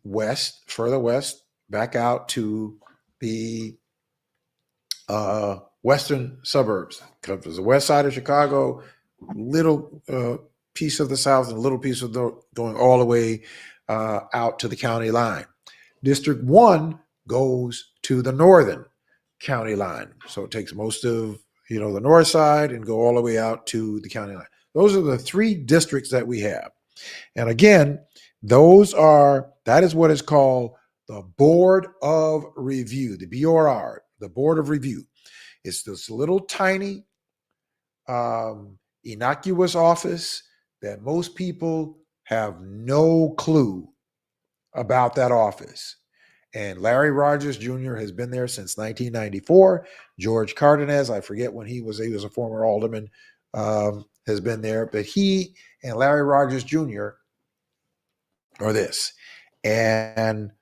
west, back out to the western suburbs. There's the west side of Chicago, little piece of the south, and a little piece of going all the way out to the county line. District 1 goes to the northern county line. So it takes most of the north side and go all the way out to the county line. Those are the 3 districts that we have. And again, that is what is called the Board of Review, the BOR, the Board of Review. It's this little tiny innocuous office that most people have no clue about that office. And Larry Rogers Jr. has been there since 1994. George Cardenas, I forget when he was a former alderman, has been there. But he and Larry Rogers Jr. are this. And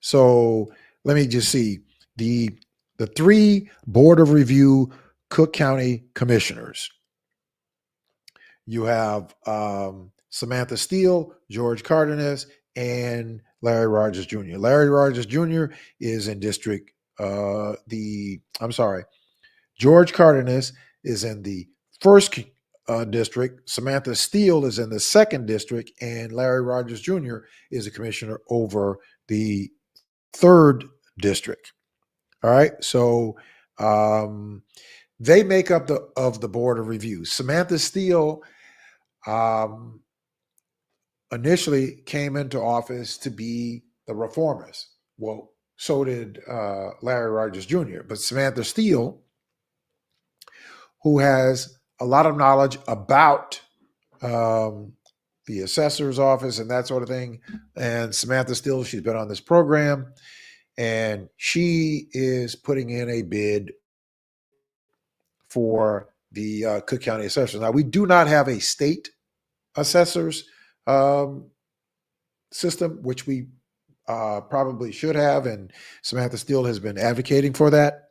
so let me just see. The 3 Board of Review Cook County commissioners. You have Samantha Steele, George Cardenas, and Larry Rogers Jr. Larry Rogers Jr. is in district George Cardenas is in the first district. Samantha Steele is in the second district, and Larry Rogers Jr. is a commissioner over the third district. All right, so they make up the Board of Review. Samantha Steele initially came into office to be the reformist. Well, so did Larry Rogers Jr. But Samantha Steele, who has a lot of knowledge about the assessor's office and that sort of thing, and Samantha Steele, she's been on this program, and she is putting in a bid for the Cook County assessors. Now, we do not have a state assessors system, which we probably should have, and Samantha Steele has been advocating for that.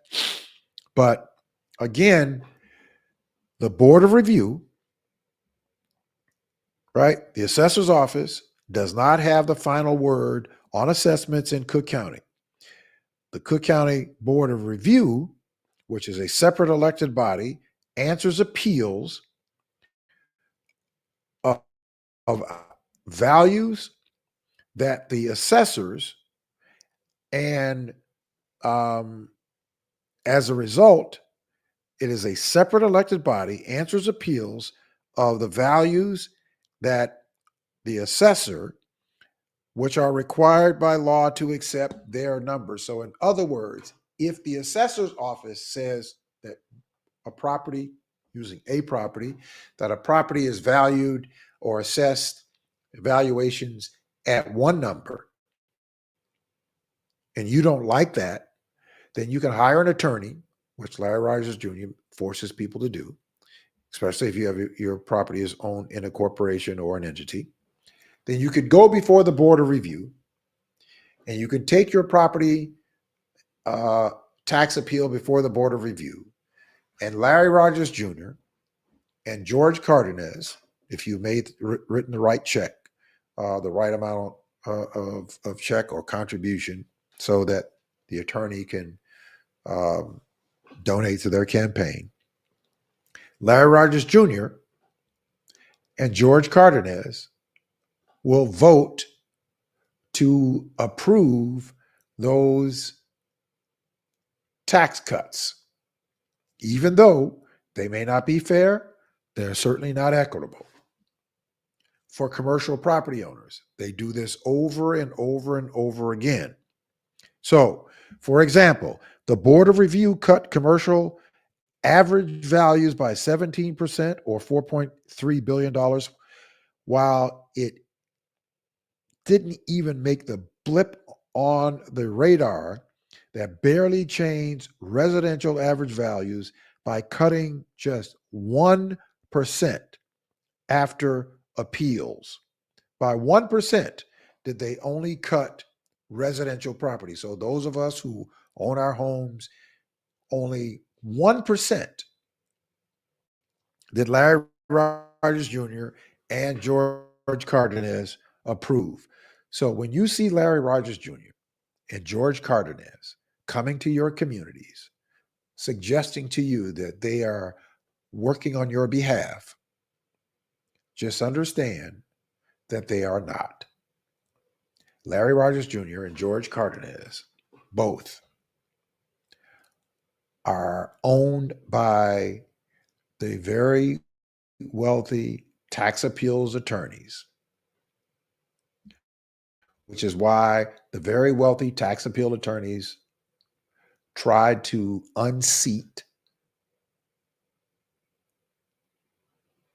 But again, the Board of Review, right? The assessor's office does not have the final word on assessments in Cook County. The Cook County Board of Review, which is a separate elected body, answers appeals of values that the assessors and as a result, it is a separate elected body, answers appeals of the values that the assessor, which are required by law to accept their numbers. So in other words, if the assessor's office says that a property, using a property, that a property is valued or assessed valuations at one number, and you don't like that, then you can hire an attorney, which Larry Rogers Jr. forces people to do, especially if you have your property is owned in a corporation or an entity. Then you could go before the Board of Review and you can take your property tax appeal before the Board of Review. And Larry Rogers Jr. and George Cardenas, if you written the right check, the right amount of check or contribution, so that the attorney can donate to their campaign. Larry Rogers Jr. and George Cardenas will vote to approve those tax cuts. Even though they may not be fair, they're certainly not equitable. For commercial property owners, they do this over and over and over again. So, for example, the Board of Review cut commercial average values by 17% or $4.3 billion, while it didn't even make the blip on the radar that barely changed residential average values by cutting just 1% after appeals. By 1% did they only cut residential property. So those of us who own our homes, only 1% did Larry Rogers Jr. and George Cardenas approve. So when you see Larry Rogers Jr. and George Cardenas coming to your communities, suggesting to you that they are working on your behalf, just understand that they are not. Larry Rogers Jr. and George Cardenas both are owned by the very wealthy tax appeals attorneys, which is why the very wealthy tax appeal attorneys tried to unseat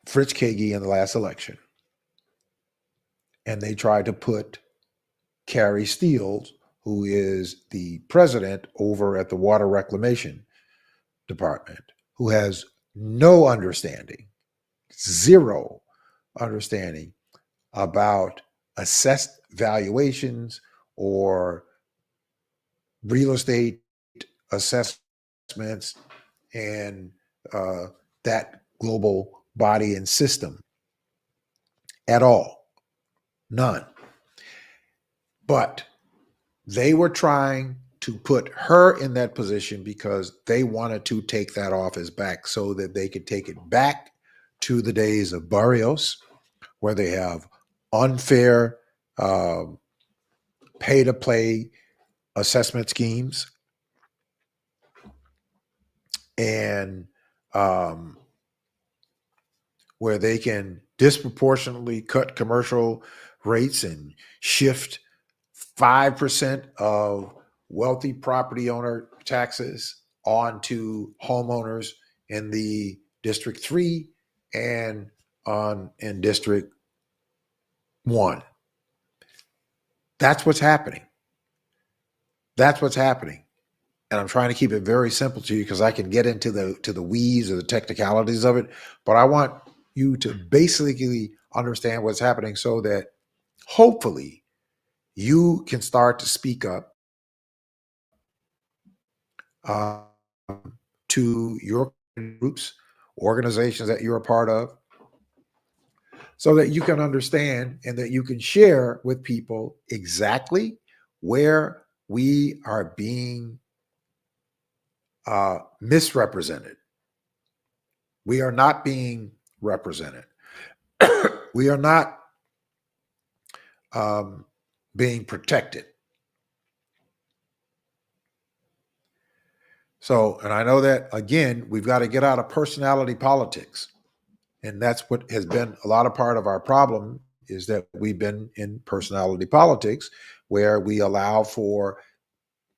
Fritz Kagi in the last election. And they tried to put Carrie Steele, who is the president over at the Water Reclamation Department, who has no understanding, zero understanding about assessed valuations or real estate assessments and that global body and system at all. None. But they were trying to put her in that position because they wanted to take that office back so that they could take it back to the days of Barrios, where they have unfair pay-to-play assessment schemes and where they can disproportionately cut commercial rates and shift 5% of wealthy property owner taxes onto homeowners in the District 3 and in District 1. That's what's happening. That's what's happening. And I'm trying to keep it very simple to you because I can get into the weeds or the technicalities of it, but I want you to basically understand what's happening so that hopefully you can start to speak up to your groups, organizations that you're a part of, so that you can understand and that you can share with people exactly where we are being misrepresented. We are not being represented. We are not being protected. So, and I know that, again, we've got to get out of personality politics. And that's what has been a lot of part of our problem, is that we've been in personality politics, where we allow for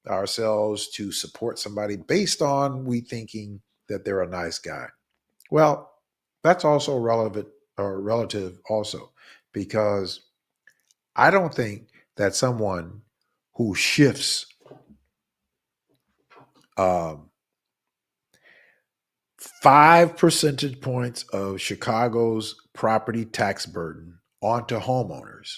ourselves to support somebody based on we thinking that they're a nice guy. Well, that's also relevant or relative also, because I don't think that someone who shifts 5 percentage points of Chicago's property tax burden onto homeowners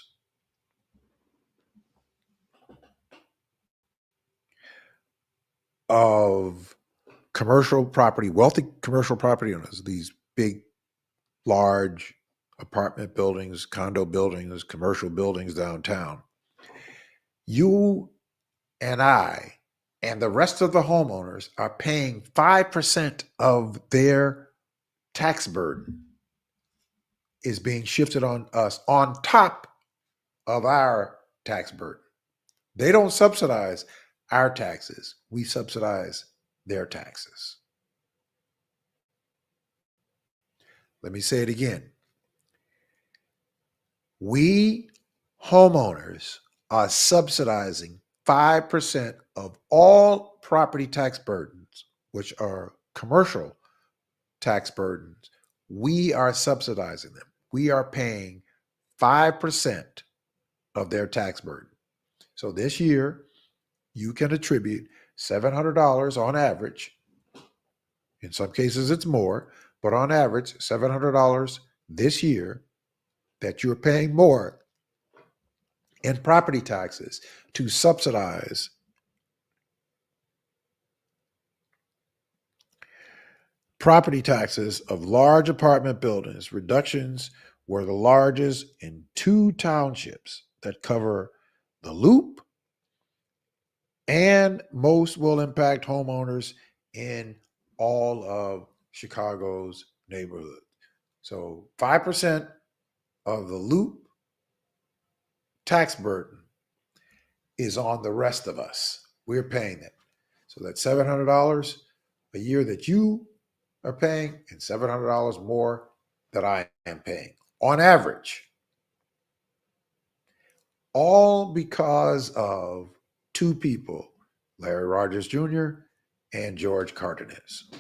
of commercial property, wealthy commercial property owners, these big, large apartment buildings, condo buildings, commercial buildings downtown. You and I and the rest of the homeowners are paying 5% of their tax burden is being shifted on us on top of our tax burden. They don't subsidize our taxes. We subsidize their taxes. Let me say it again. We homeowners are subsidizing 5% of all property tax burdens, which are commercial tax burdens. We are subsidizing them. We are paying 5% of their tax burden. So this year, you can attribute $700 on average. In some cases, it's more, but on average, $700 this year that you're paying more in property taxes to subsidize property taxes of large apartment buildings. Reductions were the largest in 2 townships that cover the Loop, and most will impact homeowners in all of Chicago's neighborhoods. So 5% of the Loop tax burden is on the rest of us. We're paying it. So that's $700 a year that you are paying, and $700 more that I am paying on average. All because of 2 people, Larry Rogers Jr. and George Cardenas.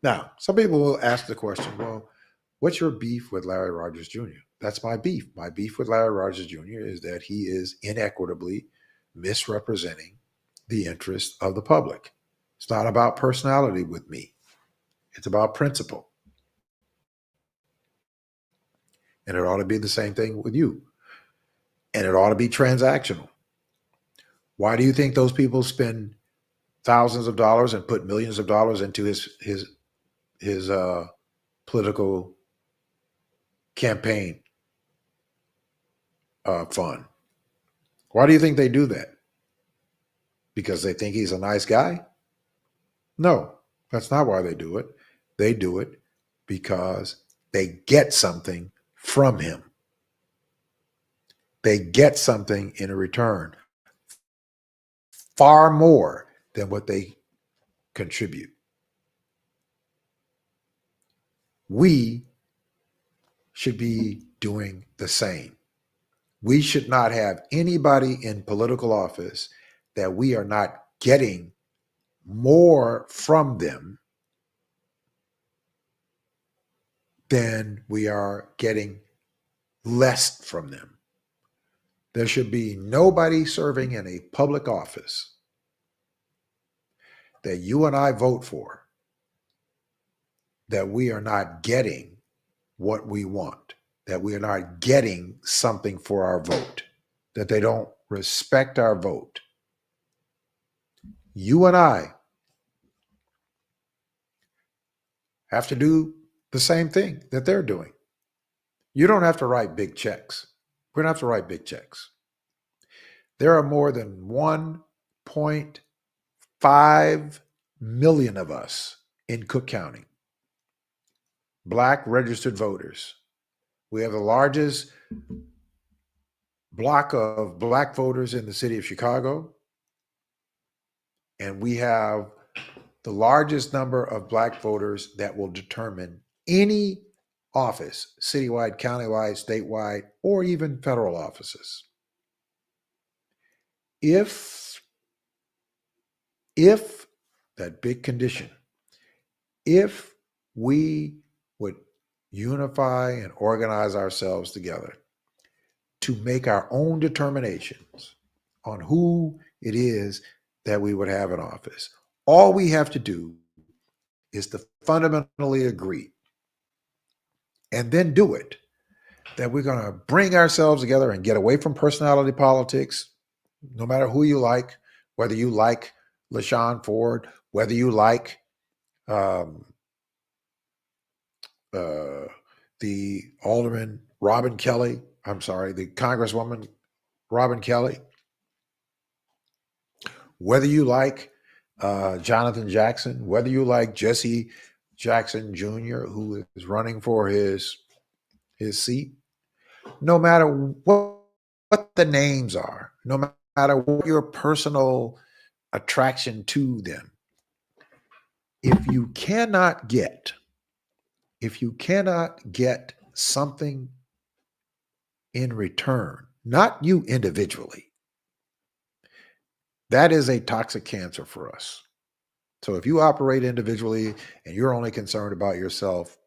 Now, some people will ask the question, well, what's your beef with Larry Rogers Jr.? That's my beef. My beef with Larry Rogers Jr. is that he is inequitably misrepresenting the interests of the public. It's not about personality with me. It's about principle. And it ought to be the same thing with you. And it ought to be transactional. Why do you think those people spend thousands of dollars and put millions of dollars into his political campaign fund? Why do you think they do that? Because they think he's a nice guy? No, that's not why they do it. They do it because they get something from him. They get something in return, far more than what they contribute. We should be doing the same. We should not have anybody in political office that we are not getting more from them than we are getting less from them. There should be nobody serving in a public office that you and I vote for that we are not getting what we want, that we are not getting something for our vote, that they don't respect our vote. You and I have to do the same thing that they're doing. You don't have to write big checks. We don't have to write big checks. There are more than 1.5 million of us in Cook County, Black registered voters. We have the largest block of Black voters in the city of Chicago, and we have the largest number of Black voters that will determine any office, citywide, countywide, statewide, or even federal offices. If that big condition, if we would unify and organize ourselves together to make our own determinations on who it is that we would have in office, all we have to do is to fundamentally agree and then do it, that we're going to bring ourselves together and get away from personality politics, no matter who you like, whether you like LaShawn Ford, whether you like the Alderman Robin Kelly, the Congresswoman Robin Kelly, whether you like Jonathan Jackson, whether you like Jesse Jackson Jr., who is running for his seat, no matter what the names are, no matter what your personal attraction to them, if you cannot get something in return, not you individually, that is a toxic cancer for us. So if you operate individually and you're only concerned about yourself,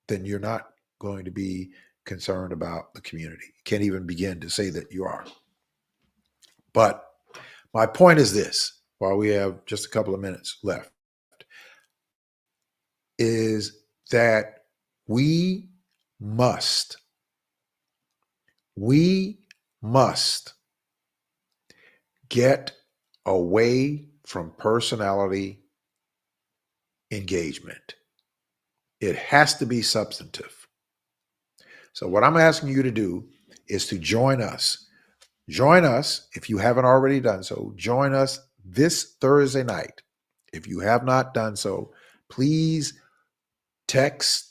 then you're not going to be concerned about the community. You can't even begin to say that you are. But my point is this, while we have just a couple of minutes left, is that we must get away from personality engagement. It has to be substantive. So what I'm asking you to do is to join us. Join us, if you haven't already done so, join us this Thursday night. If you have not done so, please text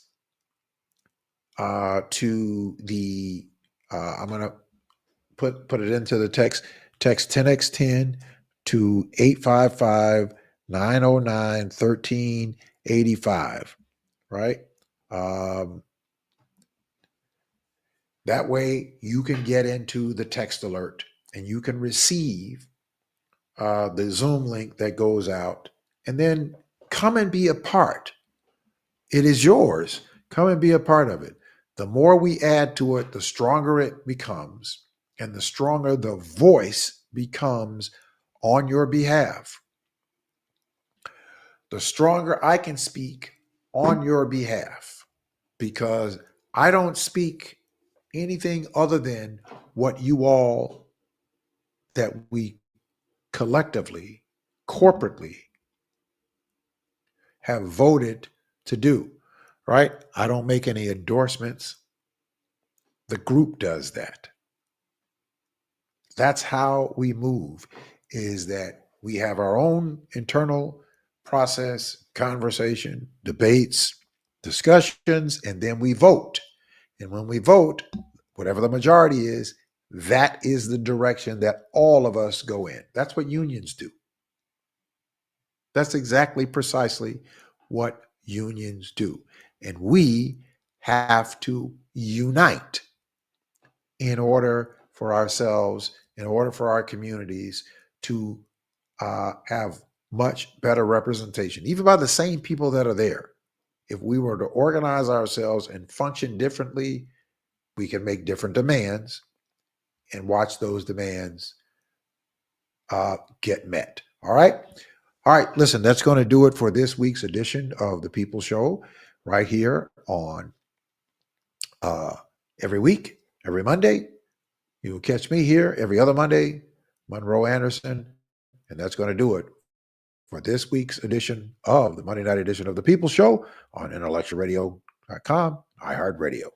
to the, I'm going to put it into the text 10x10 to 855-909-1385, right? That way you can get into the text alert and you can receive the Zoom link that goes out, and then come and be a part. It is yours. Come and be a part of it. The more we add to it, the stronger it becomes, and the stronger the voice becomes on your behalf. The stronger I can speak on your behalf, because I don't speak anything other than what you all, that we collectively, corporately have voted to do, right? I don't make any endorsements. The group does that. That's how we move, is that we have our own internal process, conversation, debates, discussions, and then we vote. And when we vote, whatever the majority is, that is the direction that all of us go in. That's what unions do. That's exactly precisely what unions do. And we have to unite in order for ourselves, in order for our communities to have much better representation, even by the same people that are there. If we were to organize ourselves and function differently, we can make different demands and watch those demands get met. All right. All right. Listen, that's going to do it for this week's edition of The People Show, right here on every week, every Monday. You will catch me here every other Monday Monroe Anderson, and that's going to do it for this week's edition of the Monday night edition of The People Show on intellectualradio.com, iHeartRadio.